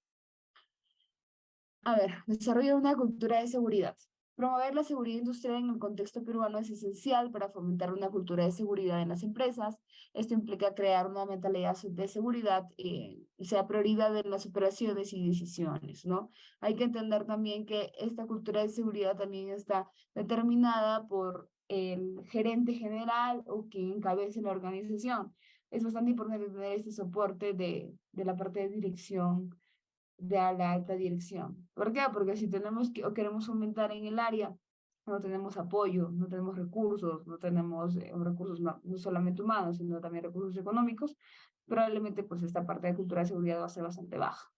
A ver, desarrollo de una cultura de seguridad. Promover la seguridad industrial en el contexto peruano es esencial para fomentar una cultura de seguridad en las empresas. Esto implica crear una mentalidad de seguridad y sea prioridad en las operaciones y decisiones, ¿no? Hay que entender también que esta cultura de seguridad también está determinada por el gerente general o quien encabece la organización. Es bastante importante tener este soporte de la parte de dirección de a la alta dirección. ¿Por qué? Porque si tenemos que, o queremos aumentar en el área, no tenemos apoyo, no tenemos recursos, no tenemos recursos no solamente humanos, sino también recursos económicos, probablemente pues esta parte de cultura de seguridad va a ser bastante baja.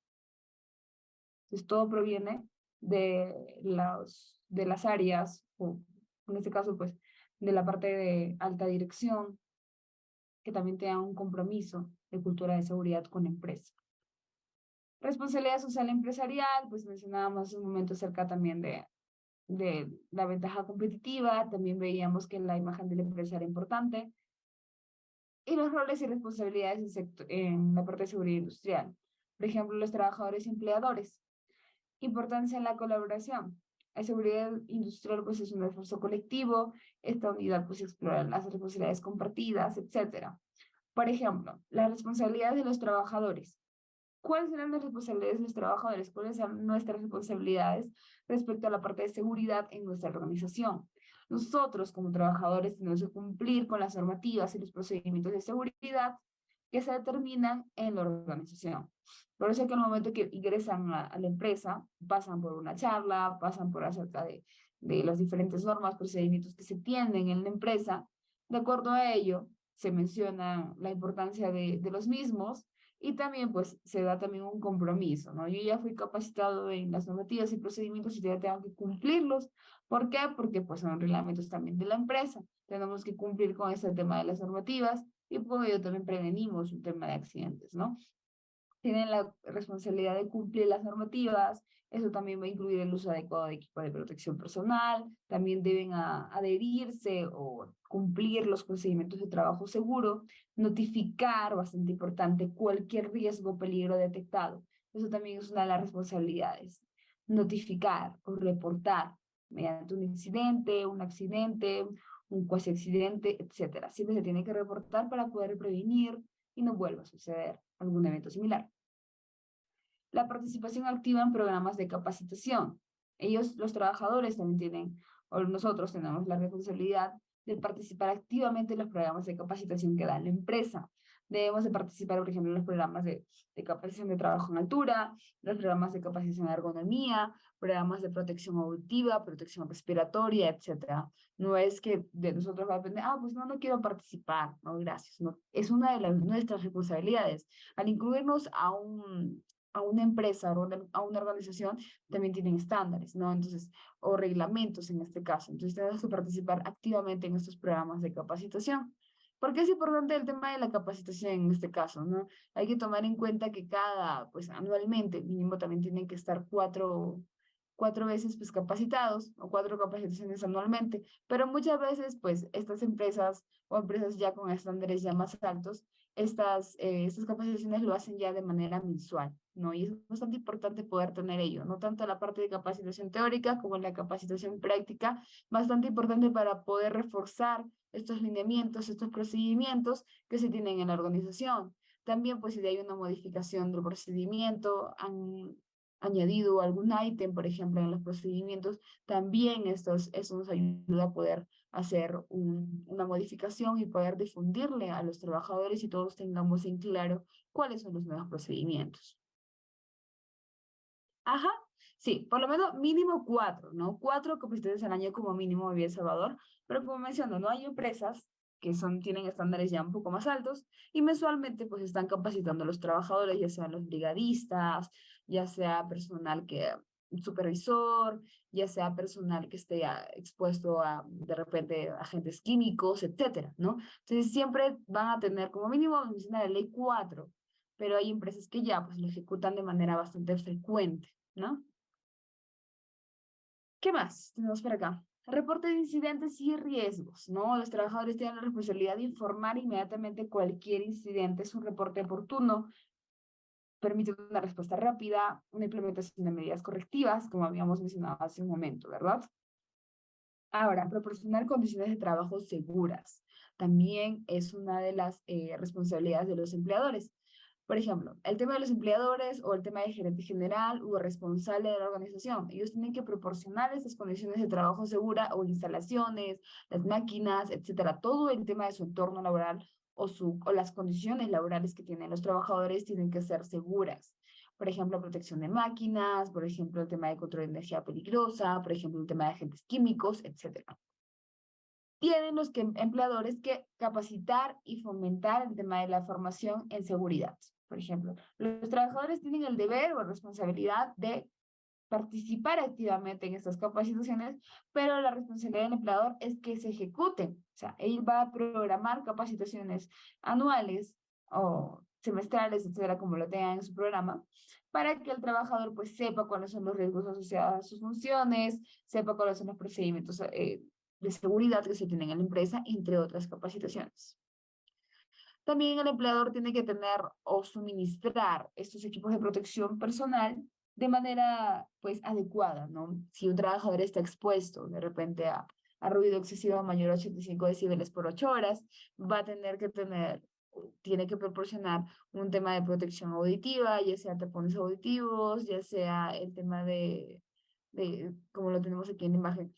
Entonces todo proviene de las áreas, o en este caso pues de la parte de alta dirección, que también tenga un compromiso de cultura de seguridad con la empresa. Responsabilidad social empresarial, pues mencionábamos un momento acerca también de la ventaja competitiva, también veíamos que la imagen de la empresa era importante, y los roles y responsabilidades en la parte de seguridad industrial. Por ejemplo, los trabajadores y empleadores. Importancia en la colaboración. La seguridad industrial pues es un esfuerzo colectivo, esta unidad pues explora las responsabilidades compartidas, etcétera. Por ejemplo, las responsabilidades de los trabajadores. ¿Cuáles serán las responsabilidades de los trabajadores? ¿Cuáles son nuestras responsabilidades respecto a la parte de seguridad en nuestra organización? Nosotros, como trabajadores, tenemos que cumplir con las normativas y los procedimientos de seguridad que se determinan en la organización. Por eso es que al momento que ingresan a la empresa, pasan por una charla, pasan por acerca de las diferentes normas, procedimientos que se tienen en la empresa. De acuerdo a ello, se menciona la importancia de los mismos y también, pues, se da también un compromiso, ¿no? Yo ya fui capacitado en las normativas y procedimientos y ya tengo que cumplirlos. ¿Por qué? Porque, pues, son reglamentos también de la empresa. Tenemos que cumplir con este tema de las normativas y por ello también prevenimos un tema de accidentes, ¿no? Tienen la responsabilidad de cumplir las normativas. Eso también va a incluir el uso adecuado de equipo de protección personal. También deben adherirse o cumplir los procedimientos de trabajo seguro, notificar, bastante importante, cualquier riesgo o peligro detectado. Eso también es una de las responsabilidades. Notificar o reportar mediante un accidente, un cuasi accidente, etcétera. Siempre se tiene que reportar para poder prevenir y no vuelva a suceder algún evento similar. La participación activa en programas de capacitación. Ellos, los trabajadores, también tienen, o nosotros tenemos la responsabilidad de participar activamente en los programas de capacitación que da la empresa. Debemos de participar, por ejemplo, en los programas de capacitación de trabajo en altura, los programas de capacitación de ergonomía, programas de protección auditiva, protección respiratoria, etcétera. No es que de nosotros va a depender, pues no quiero participar, no, gracias. No, es una de nuestras responsabilidades. Al incluirnos a una empresa o a una organización, también tienen estándares, ¿no? Entonces, o reglamentos en este caso. Entonces, tenemos que participar activamente en estos programas de capacitación. ¿Por qué es importante el tema de la capacitación en este caso, no? Hay que tomar en cuenta que pues anualmente, mínimo también tienen que estar 4 veces pues capacitados o 4 capacitaciones anualmente, pero muchas veces pues estas empresas o empresas ya con estándares ya más altos, estas capacitaciones lo hacen ya de manera mensual, ¿no? Y es bastante importante poder tener ello, no tanto la parte de capacitación teórica como la capacitación práctica, bastante importante para poder reforzar estos lineamientos, estos procedimientos que se tienen en la organización. También, pues, si hay una modificación del procedimiento, han añadido algún ítem, por ejemplo, en los procedimientos, también eso nos ayuda a poder hacer una modificación y poder difundirle a los trabajadores y todos tengamos en claro cuáles son los nuevos procedimientos. Ajá, sí, por lo menos mínimo 4, ¿no? 4 capacitaciones al año como mínimo vivía El Salvador, pero como menciono, no hay empresas que tienen estándares ya un poco más altos y mensualmente pues están capacitando a los trabajadores, ya sean los brigadistas, ya sea personal supervisor, ya sea personal que esté expuesto a de repente agentes químicos, etcétera, ¿no? Entonces siempre van a tener como mínimo, menciona la ley 4, pero hay empresas que ya pues lo ejecutan de manera bastante frecuente, ¿no? ¿Qué más tenemos por acá? Reporte de incidentes y riesgos, ¿no? Los trabajadores tienen la responsabilidad de informar inmediatamente cualquier incidente. Es un reporte oportuno, permite una respuesta rápida, una implementación de medidas correctivas, como habíamos mencionado hace un momento, ¿verdad? Ahora, proporcionar condiciones de trabajo seguras también es una de las responsabilidades de los empleadores. Por ejemplo, el tema de los empleadores o el tema de gerente general o responsable de la organización. Ellos tienen que proporcionar esas condiciones de trabajo segura o instalaciones, las máquinas, etcétera. Todo el tema de su entorno laboral o las condiciones laborales que tienen los trabajadores tienen que ser seguras. Por ejemplo, protección de máquinas, por ejemplo, el tema de control de energía peligrosa, por ejemplo, el tema de agentes químicos, etcétera. Tienen los empleadores que capacitar y fomentar el tema de la formación en seguridad. Por ejemplo, los trabajadores tienen el deber o responsabilidad de participar activamente en estas capacitaciones, pero la responsabilidad del empleador es que se ejecuten. O sea, él va a programar capacitaciones anuales o semestrales, etcétera, como lo tengan en su programa, para que el trabajador pues sepa cuáles son los riesgos asociados a sus funciones, sepa cuáles son los procedimientos de seguridad que se tienen en la empresa, entre otras capacitaciones. También el empleador tiene que tener o suministrar estos equipos de protección personal de manera pues adecuada, ¿no? Si un trabajador está expuesto de repente a ruido excesivo mayor a 85 decibeles por 8 horas, va a tener que tiene que proporcionar un tema de protección auditiva, ya sea tapones auditivos, ya sea el tema como lo tenemos aquí en la imagen,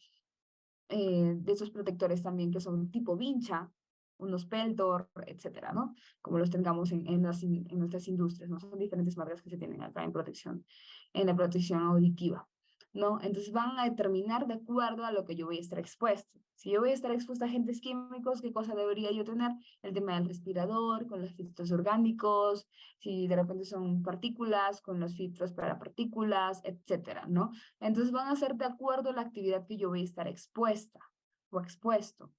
de esos protectores también que son tipo vincha, unos Peltor, etcétera, ¿no? Como los tengamos en nuestras industrias, ¿no? Son diferentes marcas que se tienen acá en la protección auditiva, ¿no? Entonces van a determinar de acuerdo a lo que yo voy a estar expuesto. Si yo voy a estar expuesto a agentes químicos, ¿qué cosa debería yo tener? El tema del respirador, con los filtros orgánicos, si de repente son partículas, con los filtros para partículas, etcétera, ¿no? Entonces van a ser de acuerdo a la actividad que yo voy a estar expuesta o expuesto.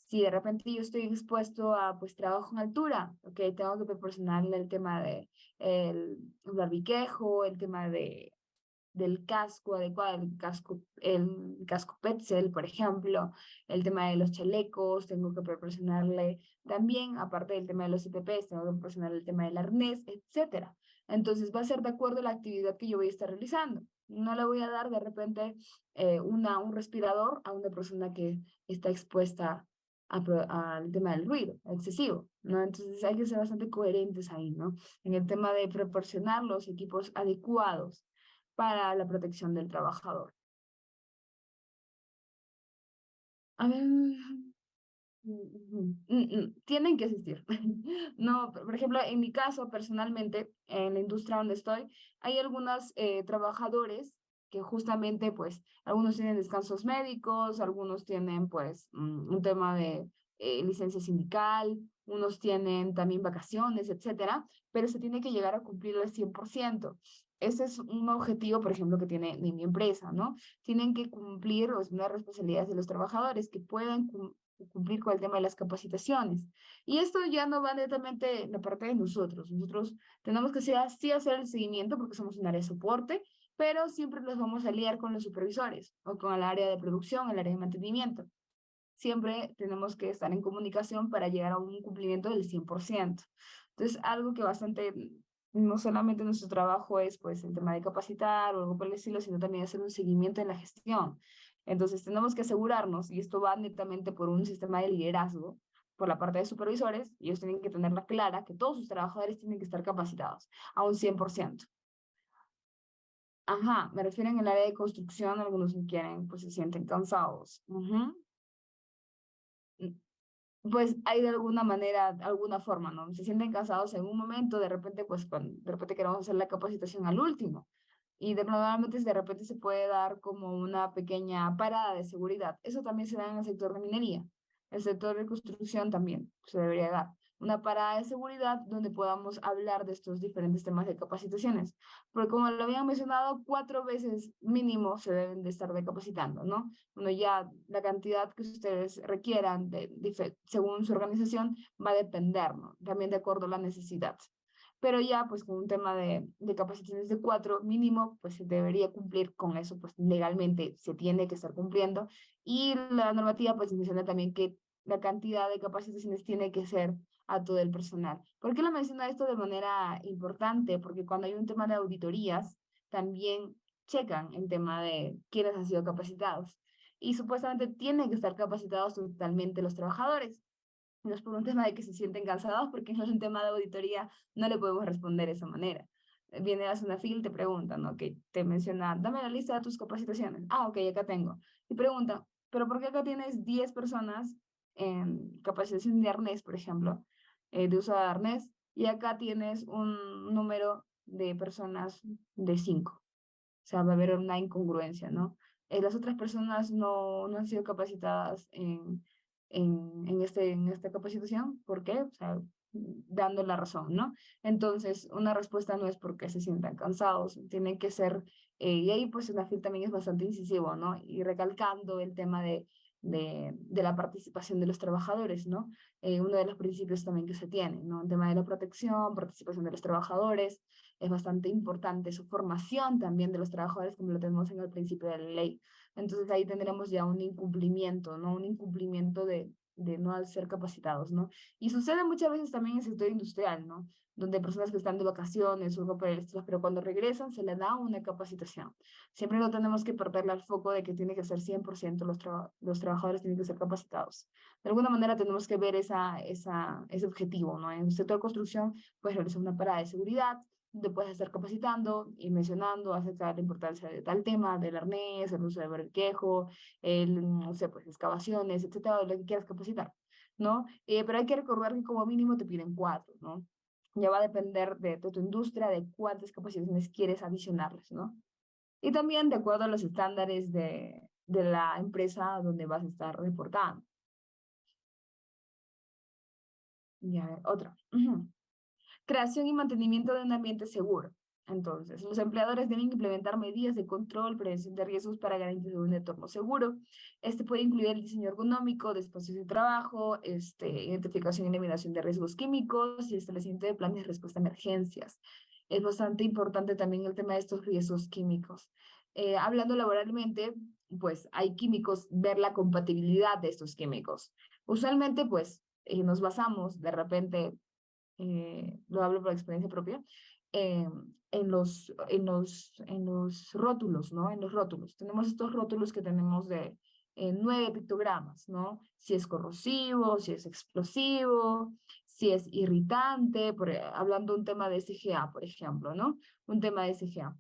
Si de repente yo estoy expuesto a pues trabajo en altura, ok, tengo que proporcionarle el tema de el barbiquejo, el tema del casco adecuado, el casco Petzl, por ejemplo, el tema de los chalecos, tengo que proporcionarle también, aparte del tema de los EPPs, tengo que proporcionarle el tema del arnés, etcétera. Entonces va a ser de acuerdo a la actividad que yo voy a estar realizando. No le voy a dar de repente un respirador a una persona que está expuesta al tema del ruido excesivo, ¿no? Entonces hay que ser bastante coherentes ahí, ¿no? En el tema de proporcionar los equipos adecuados para la protección del trabajador. A ver, tienen que existir. No, por ejemplo, en mi caso, personalmente, en la industria donde estoy, hay algunos trabajadores que justamente, pues, algunos tienen descansos médicos, algunos tienen, pues, un tema de licencia sindical, unos tienen también vacaciones, etcétera, pero se tiene que llegar a cumplir al 100%. Ese es un objetivo, por ejemplo, que tiene mi empresa, ¿no? Tienen que cumplir, o es una responsabilidad de los trabajadores, que puedan cumplir con el tema de las capacitaciones. Y esto ya no va netamente en la parte de nosotros. Nosotros tenemos que sí hacer el seguimiento porque somos un área de soporte, pero siempre los vamos a liar con los supervisores o con el área de producción, el área de mantenimiento. Siempre tenemos que estar en comunicación para llegar a un cumplimiento del 100%. Entonces, algo que bastante, no solamente nuestro trabajo es pues el tema de capacitar o algo por el estilo, sino también hacer un seguimiento en la gestión. Entonces, tenemos que asegurarnos, y esto va netamente por un sistema de liderazgo, por la parte de supervisores, ellos tienen que tenerla clara, que todos sus trabajadores tienen que estar capacitados a un 100%. Ajá, me refiero en el área de construcción, algunos no quieren, pues se sienten cansados. Ujú. Pues hay de alguna manera, alguna forma, ¿no? Se sienten cansados en un momento, de repente, pues de repente queremos hacer la capacitación al último. Y normalmente de repente se puede dar como una pequeña parada de seguridad. Eso también se da en el sector de minería. El sector de construcción también se debería dar. Una parada de seguridad donde podamos hablar de estos diferentes temas de capacitaciones. Porque como lo habían mencionado, 4 veces mínimo se deben de estar recapacitando, ¿no? Bueno, ya la cantidad que ustedes requieran según su organización va a depender, ¿no? También de acuerdo a la necesidad. Pero ya, pues con un tema de capacitaciones de 4 mínimo, pues se debería cumplir con eso, pues legalmente se tiene que estar cumpliendo. Y la normativa, pues menciona también que la cantidad de capacitaciones tiene que ser a todo el personal. ¿Por qué lo menciona esto de manera importante? Porque cuando hay un tema de auditorías, también checan el tema de quiénes han sido capacitados. Y supuestamente tienen que estar capacitados totalmente los trabajadores. No es por un tema de que se sienten cansados, porque no es un tema de auditoría, no le podemos responder de esa manera. Viene a una fila y te preguntan, ¿no? Que te menciona, dame la lista de tus capacitaciones. Ah, ok, acá tengo. Y pregunta, ¿pero por qué acá tienes 10 personas en capacitación de arnés, por ejemplo, de uso de arnés, y acá tienes un número de personas de 5? O sea, va a haber una incongruencia, ¿no? Las otras personas no han sido capacitadas en esta capacitación. ¿Por qué? O sea, dando la razón, ¿no? Entonces, una respuesta no es porque se sientan cansados, tiene que ser, y ahí pues la FIL también es bastante incisivo, ¿no? Y recalcando el tema de la participación de los trabajadores, ¿no? Uno de los principios también que se tiene, ¿no? El tema de la protección, participación de los trabajadores, es bastante importante su formación también de los trabajadores, como lo tenemos en el principio de la ley. Entonces ahí tendremos ya un incumplimiento, ¿no? Un incumplimiento de no al ser capacitados, ¿no? Y sucede muchas veces también en el sector industrial, ¿no? Donde hay personas que están de vacaciones o algo por el estilo, pero cuando regresan se les da una capacitación. Siempre no tenemos que perderle al foco de que tiene que ser 100% los trabajadores tienen que ser capacitados. De alguna manera tenemos que ver ese objetivo, ¿no? En el sector de construcción, pues realizar una parada de seguridad, te puedes estar capacitando y mencionando acerca de la importancia de tal tema, del arnés, el uso de verquejo, no sé, pues excavaciones, etcétera, lo que quieras capacitar, ¿no? Pero hay que recordar que como mínimo te piden 4, ¿no? Ya va a depender de tu industria, de cuántas capacitaciones quieres adicionarles, ¿no? Y también de acuerdo a los estándares de la empresa donde vas a estar reportando. Y a ver, otra. Creación y mantenimiento de un ambiente seguro. Entonces, los empleadores deben implementar medidas de control, prevención de riesgos para garantizar un entorno seguro. Este puede incluir el diseño ergonómico de espacios de trabajo, identificación y eliminación de riesgos químicos y establecimiento de planes de respuesta a emergencias. Es bastante importante también el tema de estos riesgos químicos. Hablando laboralmente, pues hay químicos, ver la compatibilidad de estos químicos. Usualmente, pues, nos basamos de repente lo hablo por experiencia propia, eh, en los rótulos, ¿no? En los rótulos. Tenemos estos rótulos que tenemos de 9 pictogramas, ¿no? Si es corrosivo, si es explosivo, si es irritante, hablando un tema de SGA, por ejemplo, ¿no? Un tema de SGA.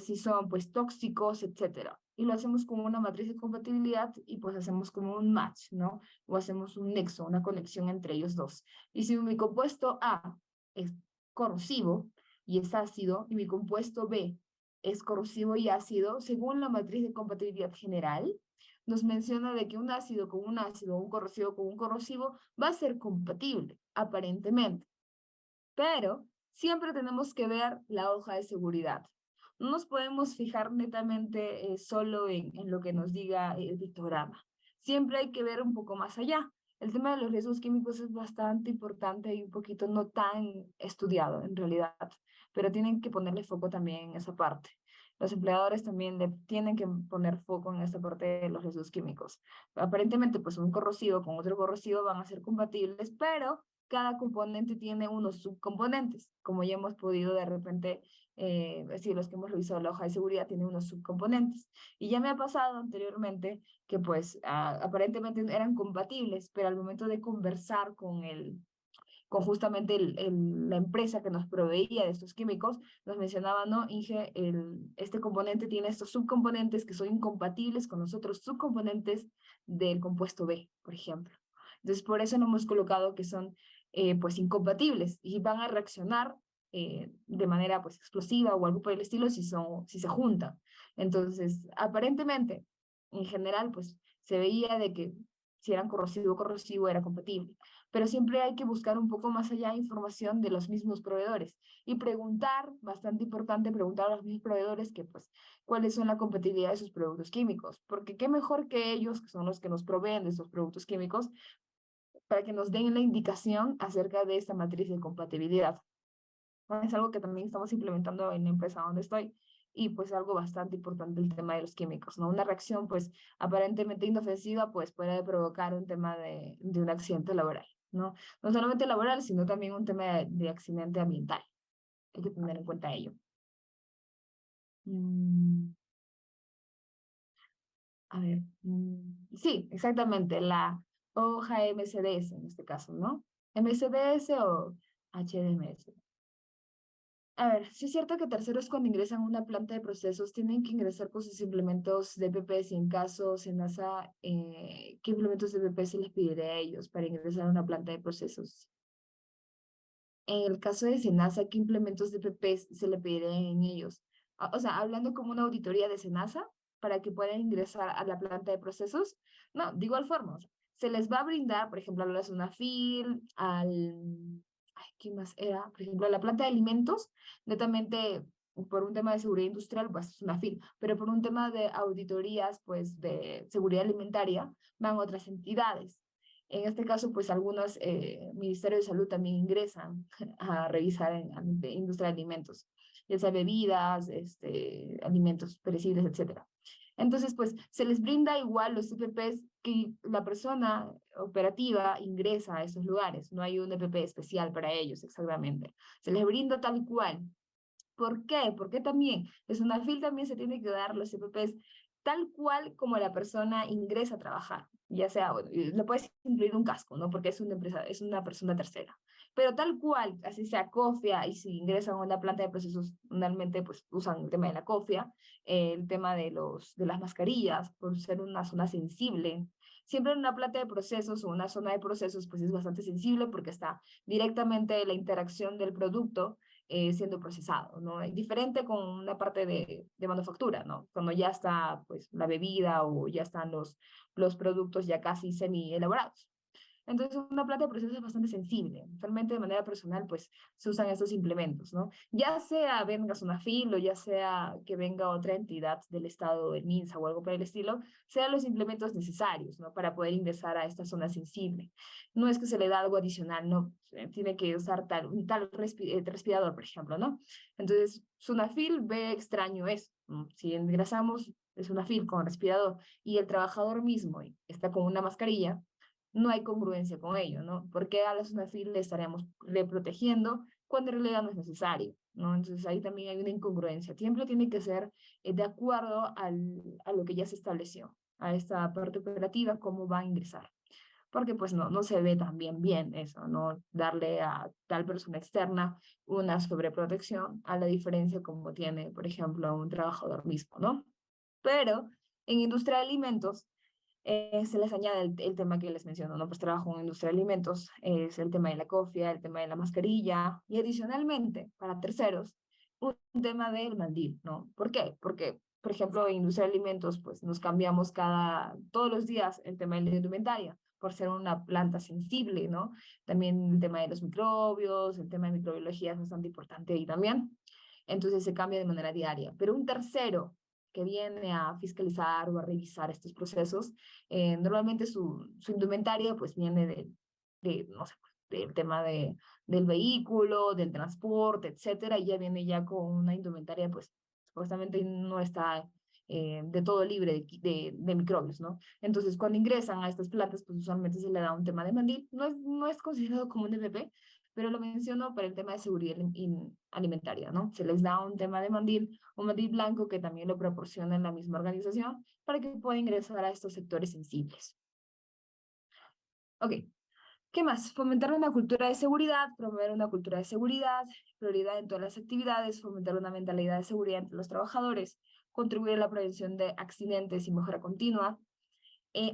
Si son, pues, tóxicos, etcétera. Y lo hacemos como una matriz de compatibilidad y pues hacemos como un match, ¿no? O hacemos un nexo, una conexión entre ellos dos. Y si mi compuesto A es corrosivo y es ácido, y mi compuesto B es corrosivo y ácido, según la matriz de compatibilidad general, nos menciona de que un ácido con un ácido, un corrosivo con un corrosivo, va a ser compatible, aparentemente. Pero siempre tenemos que ver la hoja de seguridad. No nos podemos fijar netamente solo en lo que nos diga el pictograma. Siempre hay que ver un poco más allá. El tema de los riesgos químicos es bastante importante y un poquito no tan estudiado en realidad, pero tienen que ponerle foco también en esa parte. los empleadores también tienen que poner foco en esta parte de los residuos químicos. Aparentemente, pues un corrosivo con otro corrosivo van a ser compatibles, pero cada componente tiene unos subcomponentes, como ya hemos podido de repente, si los que hemos revisado la hoja de seguridad tienen unos subcomponentes. Y ya me ha pasado anteriormente que pues aparentemente eran compatibles, pero al momento de conversar con justamente la empresa que nos proveía de estos químicos, nos mencionaba, no, Inge, este componente tiene estos subcomponentes que son incompatibles con los otros subcomponentes del compuesto B, por ejemplo. Entonces, por eso no hemos colocado que son pues incompatibles y van a reaccionar de manera pues explosiva o algo por el estilo si se juntan. Entonces, aparentemente, en general, pues se veía de que si eran corrosivo era compatible, pero siempre hay que buscar un poco más allá información de los mismos proveedores y preguntar, bastante importante, preguntar a los mismos proveedores que pues cuáles son la compatibilidad de sus productos químicos, porque qué mejor que ellos, que son los que nos proveen de esos productos químicos, para que nos den la indicación acerca de esta matriz de compatibilidad. Es algo que también estamos implementando en la empresa donde estoy y pues algo bastante importante el tema de los químicos, ¿no? Una reacción pues aparentemente inofensiva pues puede provocar un tema de un accidente laboral, ¿no? No solamente laboral, sino también un tema de accidente ambiental. Hay que tener en cuenta ello. Mm, a ver, sí, exactamente, la hoja MCDS en este caso, ¿no? MCDS o HDMS. A ver, sí es cierto que terceros cuando ingresan a una planta de procesos tienen que ingresar con sus implementos de PP, si en caso SENASA, ¿qué implementos de PP se les pedirá a ellos para ingresar a una planta de procesos? En el caso de SENASA, ¿qué implementos de PP se le pedirá en ellos? O sea, hablando como una auditoría de SENASA para que puedan ingresar a la planta de procesos. No, de igual forma, o sea, se les va a brindar, por ejemplo, a la SUNAFIL, ay, ¿qué más era? Por ejemplo, a la planta de alimentos, netamente por un tema de seguridad industrial, pues es una FIL, pero por un tema de auditorías, pues de seguridad alimentaria, van otras entidades. En este caso, pues algunos ministerios de salud también ingresan a revisar en industria de alimentos, ya sea bebidas, alimentos perecibles, etcétera. Entonces, pues se les brinda igual los EPPs que la persona operativa ingresa a esos lugares. No hay un EPP especial para ellos, exactamente. Se les brinda tal cual. ¿Por qué? Porque también es una FIL también se tiene que dar los EPPs tal cual como la persona ingresa a trabajar, ya sea, bueno, le puedes incluir un casco, ¿no? Porque es una empresa, es una persona tercera. Pero tal cual, así sea cofia, y si ingresan a una planta de procesos, normalmente pues usan el tema de la cofia, el tema de las mascarillas, por ser una zona sensible. Siempre en una planta de procesos o una zona de procesos, pues es bastante sensible porque está directamente la interacción del producto siendo procesado, ¿no? Es diferente con una parte de manufactura, ¿no? Cuando ya está, pues, la bebida o ya están los productos ya casi semi elaborados. Entonces, una planta de proceso es bastante sensible. Realmente, de manera personal, pues, se usan estos implementos, ¿no? Ya sea venga Sunafil o ya sea que venga otra entidad del Estado, el MINSA o algo por el estilo, sean los implementos necesarios, ¿no? Para poder ingresar a esta zona sensible. No es que se le da algo adicional, no. Tiene que usar un tal respirador, por ejemplo, ¿no? Entonces, Sunafil ve extraño eso, ¿no? Si ingresamos Sunafil con respirador y el trabajador mismo está con una mascarilla, no hay congruencia con ello, ¿no? Porque a la zona le estaríamos reprotegiendo cuando en realidad no es necesario, ¿no? Entonces ahí también hay una incongruencia. Siempre tiene que ser de acuerdo a lo que ya se estableció, a esta parte operativa, cómo va a ingresar. Porque pues no se ve también bien eso, ¿no? Darle a tal persona externa una sobreprotección a la diferencia como tiene, por ejemplo, a un trabajador mismo, ¿no? Pero en industria de alimentos, se les añade el tema que les menciono, ¿no? Pues trabajo en industria de alimentos, es el tema de la cofia, el tema de la mascarilla y adicionalmente, para terceros, un tema del mandil, ¿no? ¿Por qué? Porque, por ejemplo, en industria de alimentos, pues nos cambiamos todos los días el tema de la indumentaria por ser una planta sensible, ¿no? También el tema de los microbios, el tema de microbiología es bastante importante ahí también. Entonces se cambia de manera diaria. Pero un tercero que viene a fiscalizar o a revisar estos procesos, normalmente su indumentaria pues viene no sé, pues, del tema del vehículo, del transporte, etcétera, y ya viene ya con una indumentaria pues supuestamente no está de todo libre de microbios, ¿no? Entonces, cuando ingresan a estas plantas, pues usualmente se le da un tema de mandil. No es considerado como un EPP, pero lo menciono para el tema de seguridad alimentaria, ¿no? Se les da un tema de mandil, un mandil blanco que también lo proporciona en la misma organización para que pueda ingresar a estos sectores sensibles. Ok, ¿qué más? Fomentar una cultura de seguridad, promover una cultura de seguridad, prioridad en todas las actividades, fomentar una mentalidad de seguridad entre los trabajadores, contribuir a la prevención de accidentes y mejora continua,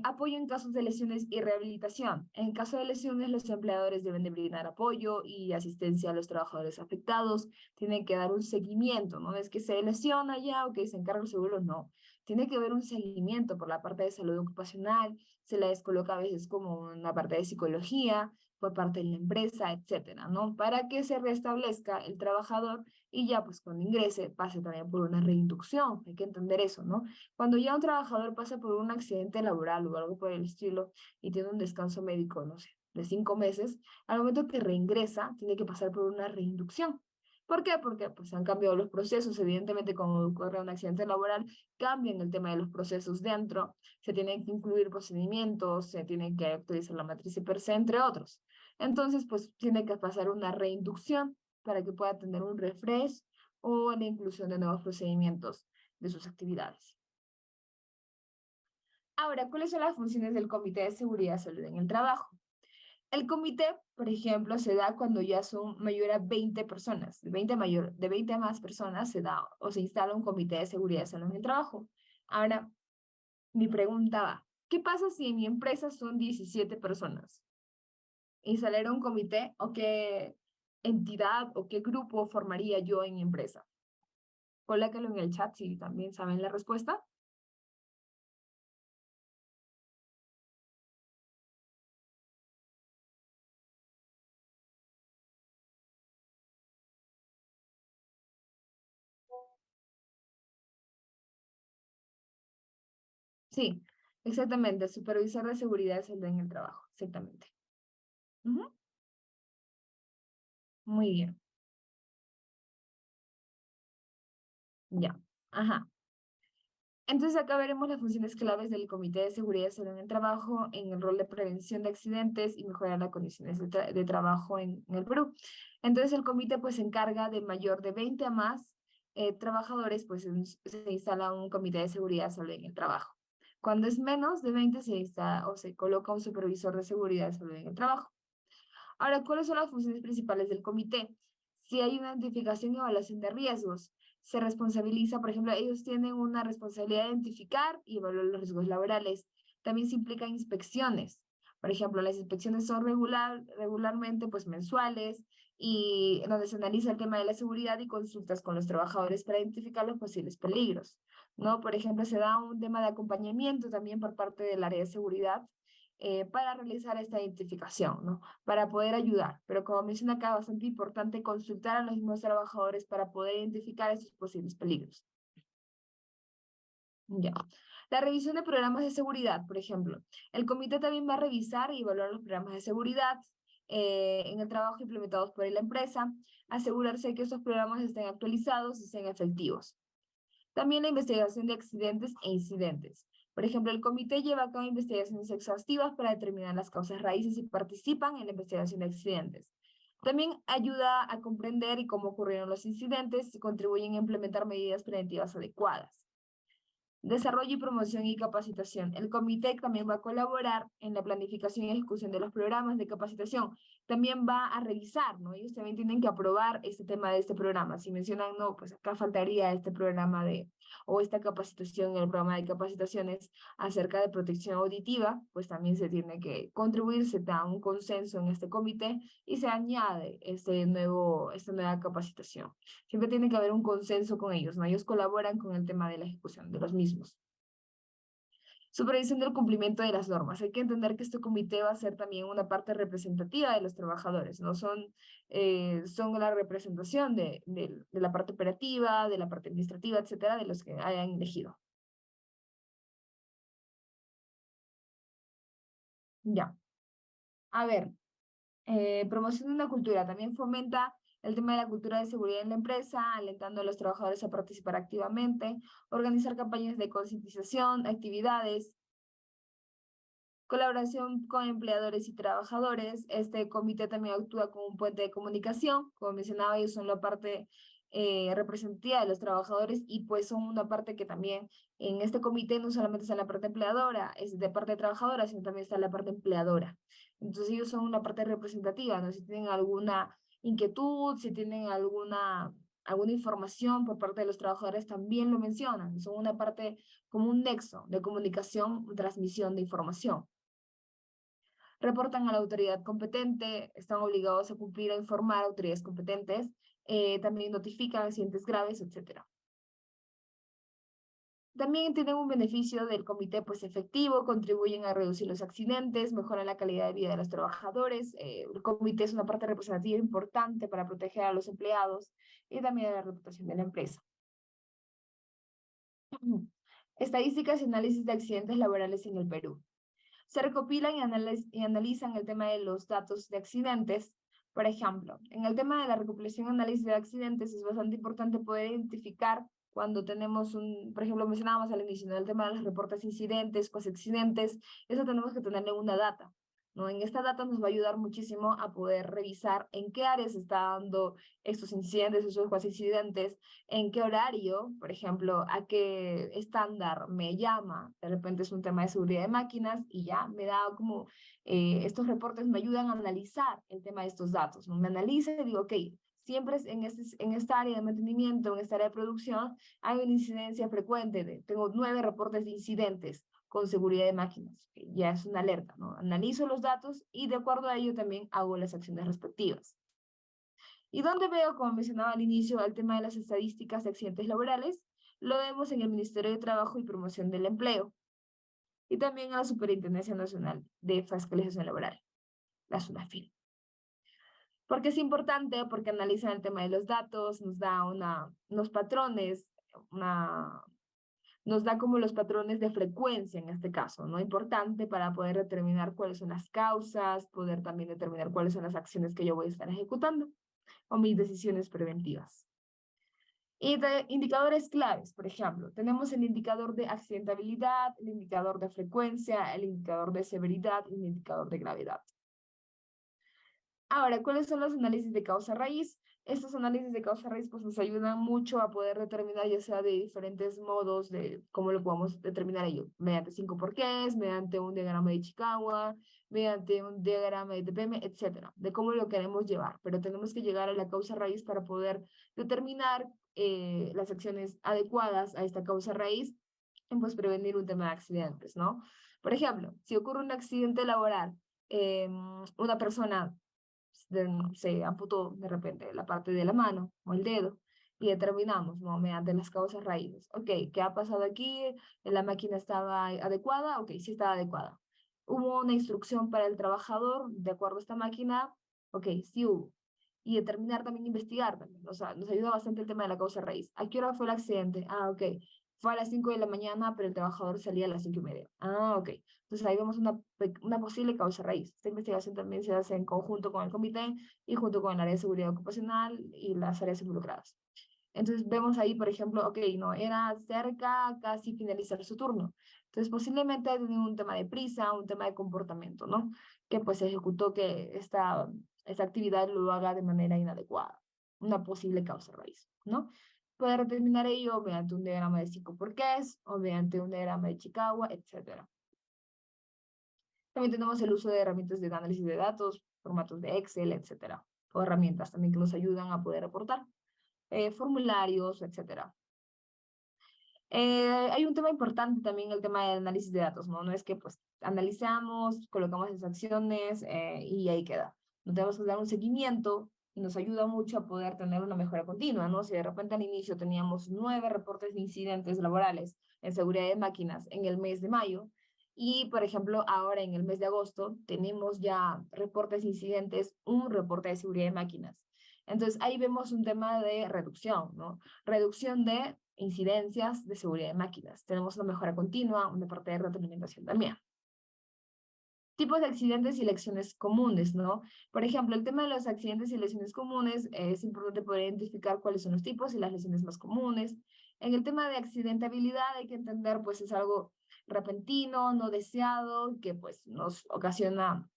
apoyo en casos de lesiones y rehabilitación. En caso de lesiones, los empleadores deben de brindar apoyo y asistencia a los trabajadores afectados. Tienen que dar un seguimiento, no es que se lesiona ya o que se encarga el seguro, no. Tiene que haber un seguimiento por la parte de salud ocupacional, se les coloca a veces como una parte de psicología por parte de la empresa, etcétera, ¿no? Para que se restablezca el trabajador y ya pues cuando ingrese pase también por una reinducción. Hay que entender eso, ¿no? Cuando ya un trabajador pasa por un accidente laboral o algo por el estilo y tiene un descanso médico, no sé, de 5 meses, al momento que reingresa, tiene que pasar por una reinducción. ¿Por qué? Porque pues han cambiado los procesos, evidentemente cuando ocurre un accidente laboral, cambian el tema de los procesos dentro, se tienen que incluir procedimientos, se tiene que actualizar la matriz per se, entre otros. Entonces, pues tiene que pasar una reinducción para que pueda tener un refresh o la inclusión de nuevos procedimientos de sus actividades. Ahora, ¿cuáles son las funciones del Comité de Seguridad y Salud en el Trabajo? El comité, por ejemplo, se da cuando ya son mayor a 20 personas. De 20 a más personas se da o se instala un comité de seguridad y salud en el trabajo. Ahora, mi pregunta va, ¿qué pasa si en mi empresa son 17 personas? ¿Instalar un comité o qué entidad o qué grupo formaría yo en mi empresa? Colócalo en el chat si también saben la respuesta. Sí, exactamente, supervisor de seguridad y salud en el trabajo, exactamente. Ujú. Muy bien, ya. Ajá. Entonces acá veremos las funciones claves del Comité de Seguridad y Salud en el Trabajo en el rol de prevención de accidentes y mejorar las condiciones de trabajo en el Perú. Entonces el comité pues se encarga de mayor de 20 a más trabajadores, pues se instala un Comité de Seguridad y Salud en el Trabajo. Cuando es menos de 20 se instala o se coloca un supervisor de seguridad y salud en el trabajo. Ahora, ¿cuáles son las funciones principales del comité? Si hay una identificación y evaluación de riesgos, se responsabiliza, por ejemplo, ellos tienen una responsabilidad de identificar y evaluar los riesgos laborales. También se implican inspecciones. Por ejemplo, las inspecciones son regularmente pues mensuales y donde se analiza el tema de la seguridad y consultas con los trabajadores para identificar los posibles peligros, ¿no? Por ejemplo, se da un tema de acompañamiento también por parte del área de seguridad para realizar esta identificación, ¿no? Para poder ayudar. Pero como menciona acá, bastante importante consultar a los mismos trabajadores para poder identificar esos posibles peligros. Ya. La revisión de programas de seguridad, por ejemplo. El comité también va a revisar y evaluar los programas de seguridad en el trabajo implementados por la empresa, asegurarse que estos programas estén actualizados y sean efectivos. También la investigación de accidentes e incidentes. Por ejemplo, el comité lleva a cabo investigaciones exhaustivas para determinar las causas raíces y participan en la investigación de accidentes. También ayuda a comprender y cómo ocurrieron los incidentes y contribuyen a implementar medidas preventivas adecuadas. Desarrollo y promoción y capacitación. El comité también va a colaborar en la planificación y ejecución de los programas de capacitación. También va a revisar, ¿no? Ellos también tienen que aprobar este tema de este programa. Si mencionan, no, pues acá faltaría este programa o esta capacitación en el programa de capacitaciones acerca de protección auditiva, pues también se tiene que contribuir, se da un consenso en este comité y se añade esta nueva capacitación. Siempre tiene que haber un consenso con ellos, ¿no? Ellos colaboran con el tema de la ejecución de los mismos. Supervisión del cumplimiento de las normas. Hay que entender que este comité va a ser también una parte representativa de los trabajadores, ¿no? Son la representación de la parte operativa, de la parte administrativa, etcétera, de los que hayan elegido. Ya. A ver, promoción de una cultura también fomenta El tema de la cultura de seguridad en la empresa, alentando a los trabajadores a participar activamente, organizar campañas de concientización, actividades, colaboración con empleadores y trabajadores. Este comité también actúa como un puente de comunicación. Como mencionaba, ellos son la parte representativa de los trabajadores y pues son una parte que también en este comité no solamente está la parte empleadora, es de parte trabajadora, sino también está la parte empleadora. Entonces ellos son una parte representativa, ¿no? Si tienen alguna inquietud, si tienen alguna información por parte de los trabajadores, también lo mencionan. Son una parte como un nexo de comunicación, transmisión de información. Reportan a la autoridad competente, están obligados a cumplir o informar a autoridades competentes, también notifican accidentes graves, etc. También tienen un beneficio del comité pues efectivo, contribuyen a reducir los accidentes, mejoran la calidad de vida de los trabajadores. El comité es una parte representativa importante para proteger a los empleados y también a la reputación de la empresa. Estadísticas y análisis de accidentes laborales en el Perú. Se recopilan y analizan el tema de los datos de accidentes. Por ejemplo, en el tema de la recopilación y análisis de accidentes es bastante importante poder identificar cuando tenemos por ejemplo, mencionábamos al inicio, ¿no? El tema de los reportes de incidentes, pues accidentes, eso tenemos que tenerle una data, ¿no? En esta data nos va a ayudar muchísimo a poder revisar en qué áreas se está dando estos incidentes, esos incidentes, en qué horario, por ejemplo, a qué estándar me llama. De repente es un tema de seguridad de máquinas y ya me da como, estos reportes me ayudan a analizar el tema de estos datos, ¿no? Me analiza y digo, ok, siempre en esta área de mantenimiento, en esta área de producción, hay una incidencia frecuente. Tengo 9 reportes de incidentes con seguridad de máquinas. Okay, ya es una alerta, ¿no? Analizo los datos y de acuerdo a ello también hago las acciones respectivas. ¿Y dónde veo, como mencionaba al inicio, el tema de las estadísticas de accidentes laborales? Lo vemos en el Ministerio de Trabajo y Promoción del Empleo y también en la Superintendencia Nacional de Fiscalización Laboral, la SUNAFIL. ¿Por qué es importante? Porque analizan el tema de los datos, nos da unos patrones, nos da como los patrones de frecuencia en este caso, ¿no? Importante para poder determinar cuáles son las causas, poder también determinar cuáles son las acciones que yo voy a estar ejecutando o mis decisiones preventivas. Y de indicadores claves, por ejemplo, tenemos el indicador de accidentabilidad, el indicador de frecuencia, el indicador de severidad y el indicador de gravedad. Ahora, ¿cuáles son los análisis de causa raíz? Estos análisis de causa raíz pues, nos ayudan mucho a poder determinar, ya sea de diferentes modos, de cómo lo podemos determinar ello, mediante 5 porqués, mediante un diagrama de Ichikawa, mediante un diagrama de TPM, etcétera, de cómo lo queremos llevar. Pero tenemos que llegar a la causa raíz para poder determinar las acciones adecuadas a esta causa raíz y pues prevenir un tema de accidentes, ¿no? Por ejemplo, si ocurre un accidente laboral, una persona se amputó de repente la parte de la mano o el dedo y determinamos, ¿no? Mediante las causas raíces. Ok, ¿qué ha pasado aquí? ¿La máquina estaba adecuada? Ok, sí estaba adecuada. ¿Hubo una instrucción para el trabajador de acuerdo a esta máquina? Ok, sí hubo. Y determinar también, investigar también. O sea, nos ayuda bastante el tema de la causa raíz. ¿A qué hora fue el accidente? Ah, ok. Fue a las 5 de la mañana, pero el trabajador salía a las 5:30. Ah, ok. Entonces ahí vemos una posible causa raíz. Esta investigación también se hace en conjunto con el comité y junto con el área de seguridad ocupacional y las áreas involucradas. Entonces vemos ahí, por ejemplo, ok, no, era cerca, casi finalizar su turno. Entonces posiblemente ha tenido un tema de prisa, un tema de comportamiento, ¿no? Que pues ejecutó que esta actividad lo haga de manera inadecuada. Una posible causa raíz, ¿no? Poder determinar ello mediante un diagrama de 5 porqués o mediante un diagrama de Ichikawa, etc. También tenemos el uso de herramientas de análisis de datos, formatos de Excel, etcétera, o herramientas también que nos ayudan a poder reportar, formularios, etcétera. Hay un tema importante también, el tema del análisis de datos, ¿no? No es que pues analizamos, colocamos esas acciones y ahí queda. No tenemos que dar un seguimiento y nos ayuda mucho a poder tener una mejora continua, ¿no? Si de repente al inicio teníamos 9 reportes de incidentes laborales en seguridad de máquinas en el mes de mayo, y, por ejemplo, ahora en el mes de agosto tenemos ya reportes de incidentes, un reporte de seguridad de máquinas. Entonces, ahí vemos un tema de reducción, ¿no? Reducción de incidencias de seguridad de máquinas. Tenemos una mejora continua, una parte de retroalimentación también. Tipos de accidentes y lecciones comunes, ¿no? Por ejemplo, el tema de los accidentes y lesiones comunes, es importante poder identificar cuáles son los tipos y las lesiones más comunes. En el tema de accidentabilidad hay que entender, pues, es algo repentino, no deseado, que pues nos ocasiona,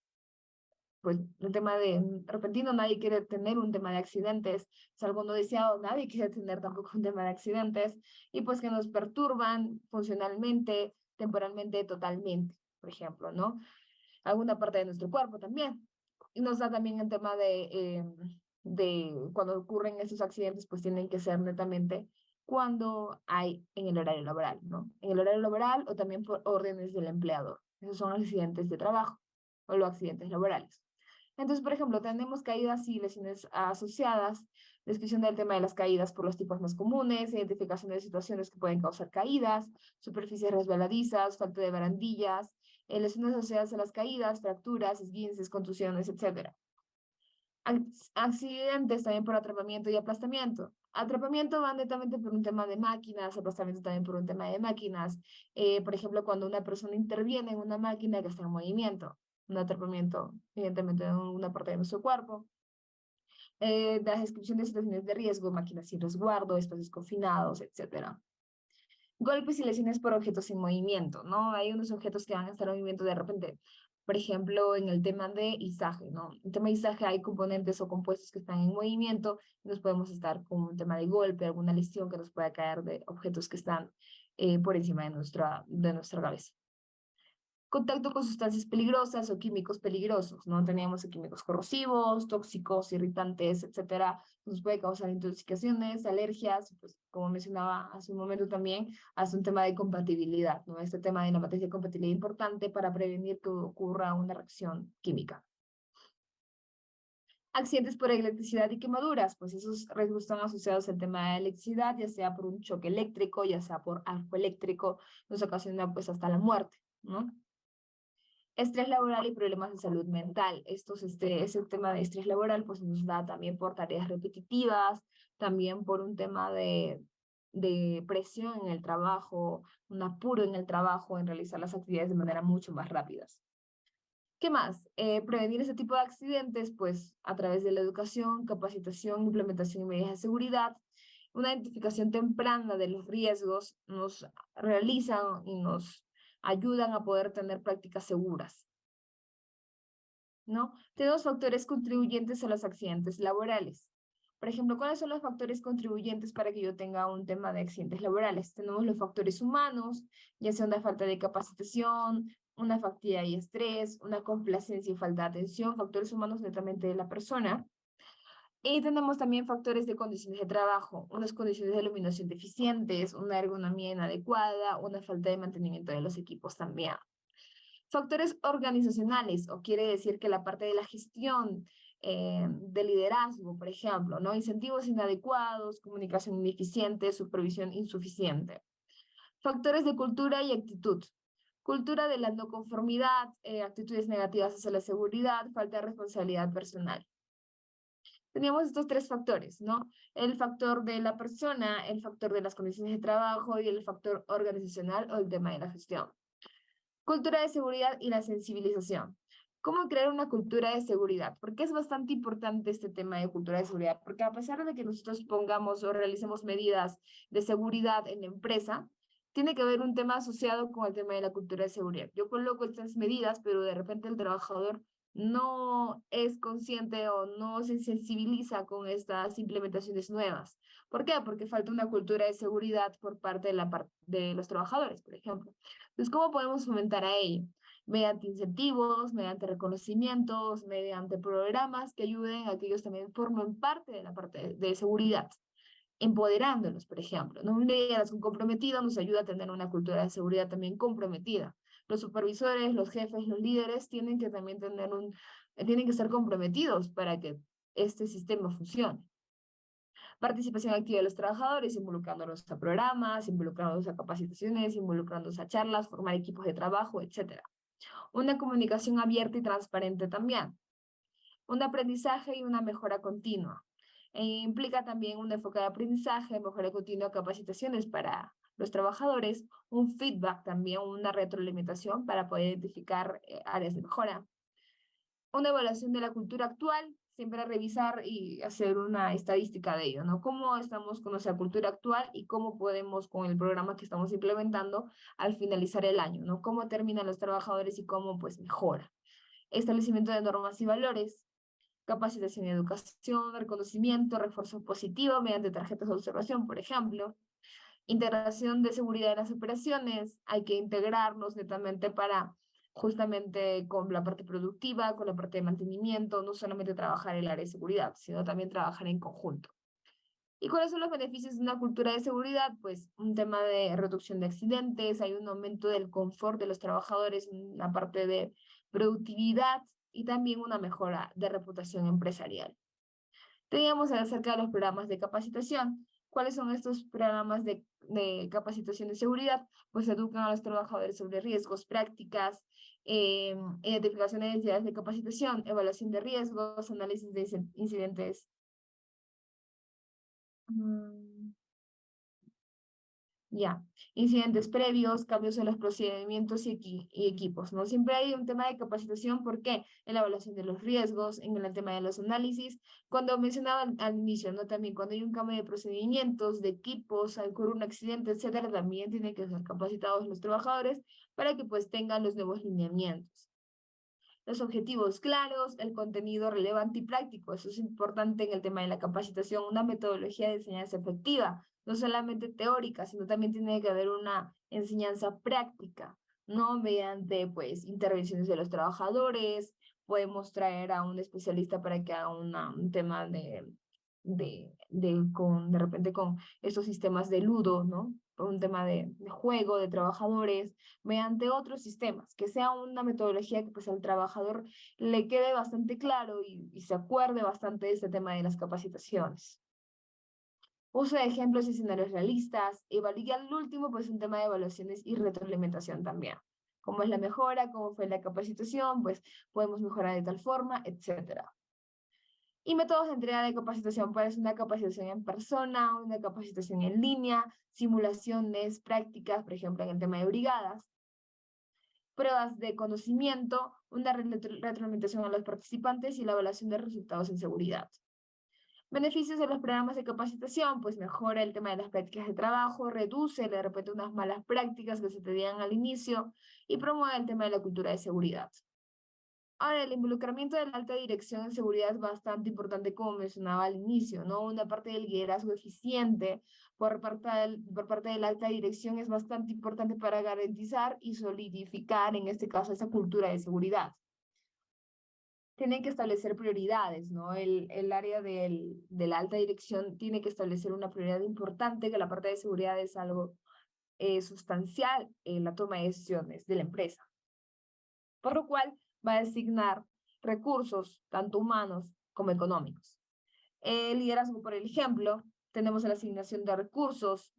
pues, un tema de repentino, nadie quiere tener un tema de accidentes, es algo no deseado, nadie quiere tener tampoco un tema de accidentes, y pues que nos perturban funcionalmente, temporalmente, totalmente, por ejemplo, ¿no? Alguna parte de nuestro cuerpo también. Y nos da también el tema de cuando ocurren esos accidentes, pues tienen que ser netamente cuando hay en el horario laboral, ¿no? En el horario laboral o también por órdenes del empleador. Esos son los accidentes de trabajo o los accidentes laborales. Entonces, por ejemplo, tenemos caídas y lesiones asociadas, descripción del tema de las caídas por los tipos más comunes, identificación de situaciones que pueden causar caídas, superficies resbaladizas, falta de barandillas, lesiones asociadas a las caídas, fracturas, esguinces, contusiones, etc. Accidentes también por atrapamiento y aplastamiento. Atrapamiento va netamente por un tema de máquinas, aplastamiento también por un tema de máquinas. Por ejemplo, cuando una persona interviene en una máquina que está en movimiento, un atrapamiento, evidentemente, en una parte de nuestro cuerpo. La descripción de situaciones de riesgo, máquinas sin resguardo, espacios confinados, etc. Golpes y lesiones por objetos en movimiento, ¿no? Hay unos objetos que van a estar en movimiento de repente. Por ejemplo, en el tema de izaje, ¿no? En el tema de izaje hay componentes o compuestos que están en movimiento, y nos podemos estar con un tema de golpe, alguna lesión que nos pueda caer de objetos que están por encima de nuestra cabeza. Contacto con sustancias peligrosas o químicos peligrosos, ¿no? Teníamos químicos corrosivos, tóxicos, irritantes, etcétera. Nos puede causar intoxicaciones, alergias, pues como mencionaba hace un momento también, hace un tema de compatibilidad, ¿no? Este tema de la matriz de compatibilidad importante para prevenir que ocurra una reacción química. Accidentes por electricidad y quemaduras, pues esos riesgos están asociados al tema de electricidad, ya sea por un choque eléctrico, ya sea por arco eléctrico, nos ocasiona pues hasta la muerte, ¿no? Estrés laboral y problemas de salud mental. Ese tema de estrés laboral pues nos da también por tareas repetitivas, también por un tema de presión en el trabajo, un apuro en el trabajo, en realizar las actividades de manera mucho más rápidas. ¿Qué más? Prevenir ese tipo de accidentes pues a través de la educación, capacitación, implementación de medidas de seguridad, una identificación temprana de los riesgos nos realizan y nos ayudan a poder tener prácticas seguras, ¿no? Tenemos factores contribuyentes a los accidentes laborales. Por ejemplo, ¿cuáles son los factores contribuyentes para que yo tenga un tema de accidentes laborales? Tenemos los factores humanos, ya sea una falta de capacitación, una fatiga y estrés, una complacencia y falta de atención, factores humanos netamente de la persona. Y tenemos también factores de condiciones de trabajo, unas condiciones de iluminación deficientes, una ergonomía inadecuada, una falta de mantenimiento de los equipos también. Factores organizacionales, o quiere decir que la parte de la gestión, de liderazgo, por ejemplo, ¿no? Incentivos inadecuados, comunicación ineficiente, supervisión insuficiente. Factores de cultura y actitud. Cultura de la no conformidad, actitudes negativas hacia la seguridad, falta de responsabilidad personal. Teníamos estos tres factores, ¿no? El factor de la persona, el factor de las condiciones de trabajo y el factor organizacional o el tema de la gestión. Cultura de seguridad y la sensibilización. ¿Cómo crear una cultura de seguridad? Porque es bastante importante este tema de cultura de seguridad, porque a pesar de que nosotros pongamos o realicemos medidas de seguridad en la empresa, tiene que haber un tema asociado con el tema de la cultura de seguridad. Yo coloco estas medidas, pero de repente el trabajador no es consciente o no se sensibiliza con estas implementaciones nuevas. ¿Por qué? Porque falta una cultura de seguridad por parte de los trabajadores, por ejemplo. Entonces, ¿cómo podemos fomentar a ello? Mediante incentivos, mediante reconocimientos, mediante programas que ayuden a que ellos también formen parte de la parte de seguridad, empoderándolos, por ejemplo, ¿no? Un liderazgo comprometido nos ayuda a tener una cultura de seguridad también comprometida. Los supervisores, los jefes, los líderes tienen que también tienen que ser comprometidos para que este sistema funcione. Participación activa de los trabajadores, involucrándolos a programas, involucrándolos a capacitaciones, involucrándolos a charlas, formar equipos de trabajo, etc. Una comunicación abierta y transparente también. Un aprendizaje y una mejora continua. Implica también un enfoque de aprendizaje, mejora continua, capacitaciones para los trabajadores, un feedback también, una retroalimentación para poder identificar áreas de mejora, una evaluación de la cultura actual, siempre revisar y hacer una estadística de ello, ¿no? ¿Cómo estamos con nuestra cultura actual y cómo podemos con el programa que estamos implementando al finalizar el año, ¿no? ¿Cómo terminan los trabajadores y cómo pues mejora? Establecimiento de normas y valores, capacitación y educación, reconocimiento, refuerzo positivo mediante tarjetas de observación, por ejemplo, integración de seguridad en las operaciones, hay que integrarnos netamente para justamente con la parte productiva, con la parte de mantenimiento, no solamente trabajar en el área de seguridad, sino también trabajar en conjunto. ¿Y cuáles son los beneficios de una cultura de seguridad? Pues un tema de reducción de accidentes, hay un aumento del confort de los trabajadores, una parte de productividad y también una mejora de reputación empresarial. Teníamos acerca de los programas de capacitación. ¿Cuáles son estos programas de capacitación de seguridad? Pues educan a los trabajadores sobre riesgos, prácticas, identificación de necesidades de capacitación, evaluación de riesgos, análisis de incidentes. Mm, Ya, incidentes previos, cambios en los procedimientos y equipos, ¿no? Siempre hay un tema de capacitación, ¿por qué? En la evaluación de los riesgos, en el tema de los análisis, cuando mencionaba al inicio, ¿no? También cuando hay un cambio de procedimientos, de equipos, ocurre un accidente, etcétera, también tienen que ser capacitados los trabajadores para que pues tengan los nuevos lineamientos. Los objetivos claros, el contenido relevante y práctico. Eso es importante en el tema de la capacitación, una metodología de enseñanza efectiva, no solamente teórica, sino también tiene que haber una enseñanza práctica, ¿no? Mediante, pues, intervenciones de los trabajadores, podemos traer a un especialista para que haga un tema de repente con estos sistemas de ludo, ¿no? Un tema de juego, de trabajadores, mediante otros sistemas, que sea una metodología que pues al trabajador le quede bastante claro y se acuerde bastante de este tema de las capacitaciones. Uso de ejemplos y escenarios realistas, y al último pues un tema de evaluaciones y retroalimentación también. ¿Cómo es la mejora? ¿Cómo fue la capacitación? Pues podemos mejorar de tal forma, etcétera. Y métodos de entrega de capacitación, puede ser una capacitación en persona, una capacitación en línea, simulaciones, prácticas, por ejemplo, en el tema de brigadas, pruebas de conocimiento, una retroalimentación a los participantes y la evaluación de resultados en seguridad. Beneficios de los programas de capacitación, pues mejora el tema de las prácticas de trabajo, reduce de repente unas malas prácticas que se tenían al inicio y promueve el tema de la cultura de seguridad. Ahora, el involucramiento de la alta dirección en seguridad es bastante importante, como mencionaba al inicio, ¿no? Una parte del liderazgo eficiente por parte de la alta dirección es bastante importante para garantizar y solidificar, en este caso, esa cultura de seguridad. Tienen que establecer prioridades, ¿no? El área de la alta dirección tiene que establecer una prioridad importante, que la parte de seguridad es algo sustancial en la toma de decisiones de la empresa, por lo cual va a designar recursos, tanto humanos como económicos. El liderazgo, por ejemplo, tenemos la asignación de recursos,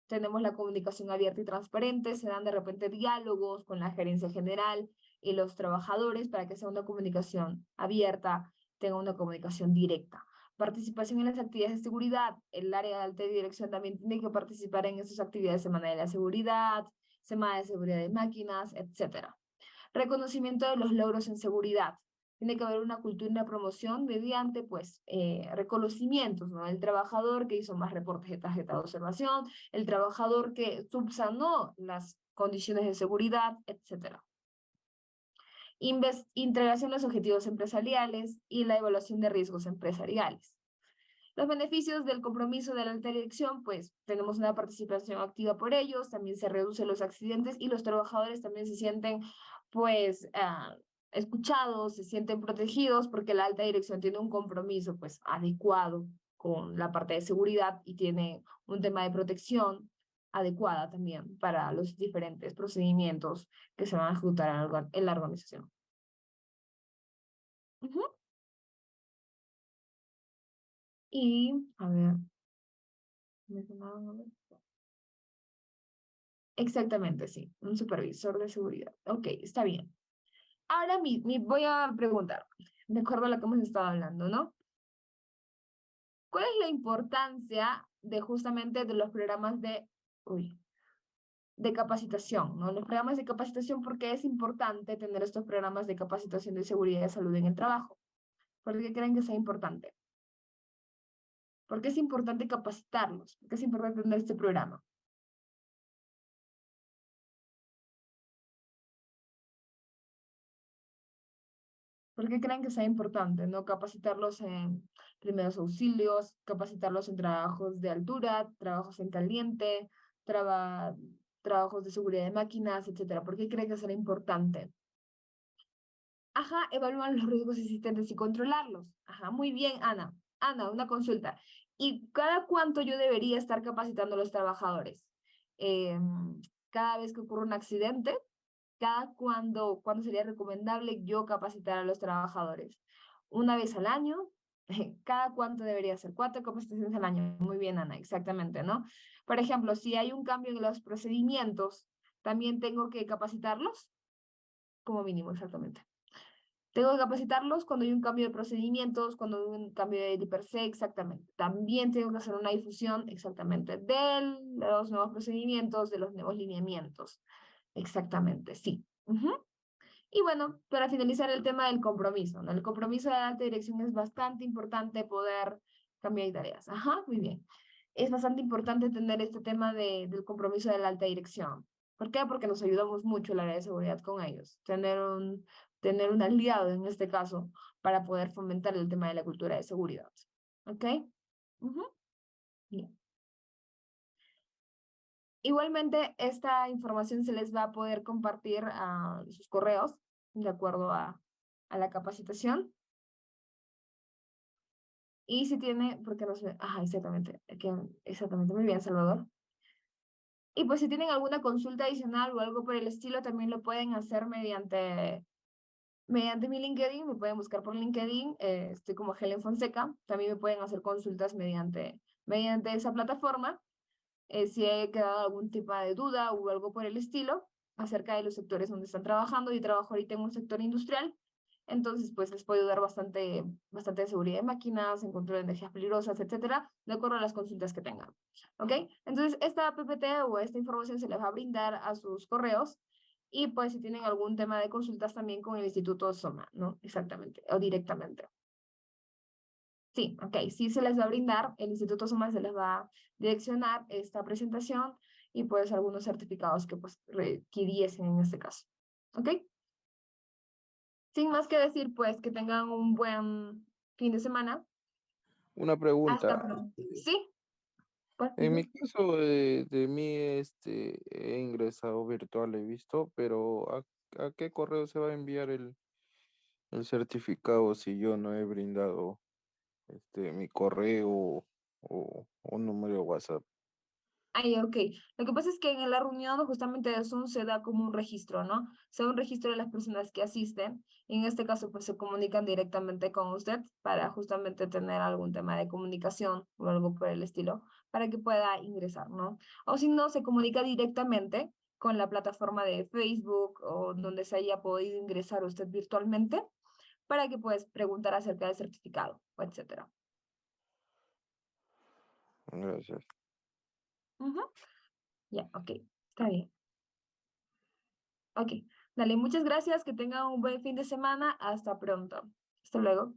tenemos la comunicación abierta y transparente, se dan de repente diálogos con la gerencia general y los trabajadores para que sea una comunicación abierta, tenga una comunicación directa. Participación en las actividades de seguridad, el área de alta dirección también tiene que participar en esas actividades, semana de la seguridad, semana de seguridad de máquinas, etcétera. Reconocimiento de los logros en seguridad. Tiene que haber una cultura y una promoción mediante, pues, reconocimientos, ¿no? El trabajador que hizo más reportes de tarjeta de observación, el trabajador que subsanó las condiciones de seguridad, etcétera. Integración de los objetivos empresariales y la evaluación de riesgos empresariales. Los beneficios del compromiso de la alta dirección, pues tenemos una participación activa por ellos, también se reducen los accidentes y los trabajadores también se sienten pues escuchados, se sienten protegidos porque la alta dirección tiene un compromiso pues adecuado con la parte de seguridad y tiene un tema de protección adecuada también para los diferentes procedimientos que se van a ejecutar en la organización. Ujú. Y, a ver, exactamente, sí, un supervisor de seguridad. Ok, está bien. Ahora voy a preguntar, de acuerdo a lo que hemos estado hablando, ¿no? ¿Cuál es la importancia de justamente de los programas de capacitación, ¿no? Los programas de capacitación, ¿por qué es importante tener estos programas de capacitación de seguridad y de salud en el trabajo? ¿Por qué creen que sea importante? ¿Por qué es importante capacitarlos? ¿Por qué es importante tener este programa? ¿Por qué creen que sea importante, no? Capacitarlos en primeros auxilios, capacitarlos en trabajos de altura, trabajos en caliente, traba- trabajos de seguridad de máquinas, etcétera. ¿Por qué creen que será importante? Ajá, evaluar los riesgos existentes y controlarlos. Ajá, muy bien, Ana. Ana, una consulta. ¿Y cada cuánto yo debería estar capacitando a los trabajadores? Cada vez que ocurre un accidente, ¿cuándo sería recomendable yo capacitar a los trabajadores? ¿Una vez al año? ¿Cada cuánto debería ser? 4 capacitaciones al año. Muy bien, Ana, exactamente, ¿no? Por ejemplo, si hay un cambio en los procedimientos, ¿también tengo que capacitarlos? Como mínimo, exactamente. Tengo que capacitarlos cuando hay un cambio de procedimientos, cuando hay un cambio de per se, exactamente. También tengo que hacer una difusión, exactamente, de los nuevos procedimientos, de los nuevos lineamientos. Exactamente, sí. Y bueno, para finalizar el tema del compromiso, ¿no? El compromiso de la alta dirección es bastante importante poder cambiar tareas. Ajá, muy bien. Es bastante importante tener este tema del compromiso de la alta dirección. ¿Por qué? Porque nos ayudamos mucho el área de seguridad con ellos. Tener un aliado en este caso para poder fomentar el tema de la cultura de seguridad. ¿Ok? Ujú. Bien. Igualmente, esta información se les va a poder compartir a sus correos de acuerdo a la capacitación. Y si tiene, porque no sé, ajá, exactamente, exactamente, muy bien, Salvador. Y pues si tienen alguna consulta adicional o algo por el estilo, también lo pueden hacer mediante mi LinkedIn, me pueden buscar por LinkedIn, estoy como Helen Fonseca, también me pueden hacer consultas mediante esa plataforma, si he quedado algún tipo de duda o algo por el estilo acerca de los sectores donde están trabajando. Yo trabajo ahorita en un sector industrial, entonces pues les puedo dar bastante seguridad de máquinas, en control de energías peligrosas, etcétera, de acuerdo a las consultas que tengan. ¿Ok? Entonces esta PPT o esta información se les va a brindar a sus correos y pues si tienen algún tema de consultas también con el Instituto SOMA, ¿no? Exactamente, o directamente. Sí, ok, sí se les va a brindar, el Instituto SOMA se les va a direccionar esta presentación y pues algunos certificados que pues requiriesen en este caso. ¿Ok? Sin más que decir, pues que tengan un buen fin de semana. Una Hasta pregunta. pronto. Sí, pues En mi caso de mí, he ingresado virtual, he visto, pero ¿a qué correo se va a enviar el certificado si yo no he brindado mi correo o número de WhatsApp? Ay, ok. Lo que pasa es que en la reunión justamente de Zoom se da como un registro, ¿no? Se da un registro de las personas que asisten. Y en este caso, pues se comunican directamente con usted para justamente tener algún tema de comunicación o algo por el estilo, para que pueda ingresar, ¿no? O si no, se comunica directamente con la plataforma de Facebook o donde se haya podido ingresar usted virtualmente para que puedas preguntar acerca del certificado, o etcétera. Gracias. Ujú. Ya, ok. Está bien. Ok, dale, muchas gracias, que tengan un buen fin de semana, hasta pronto. Hasta luego.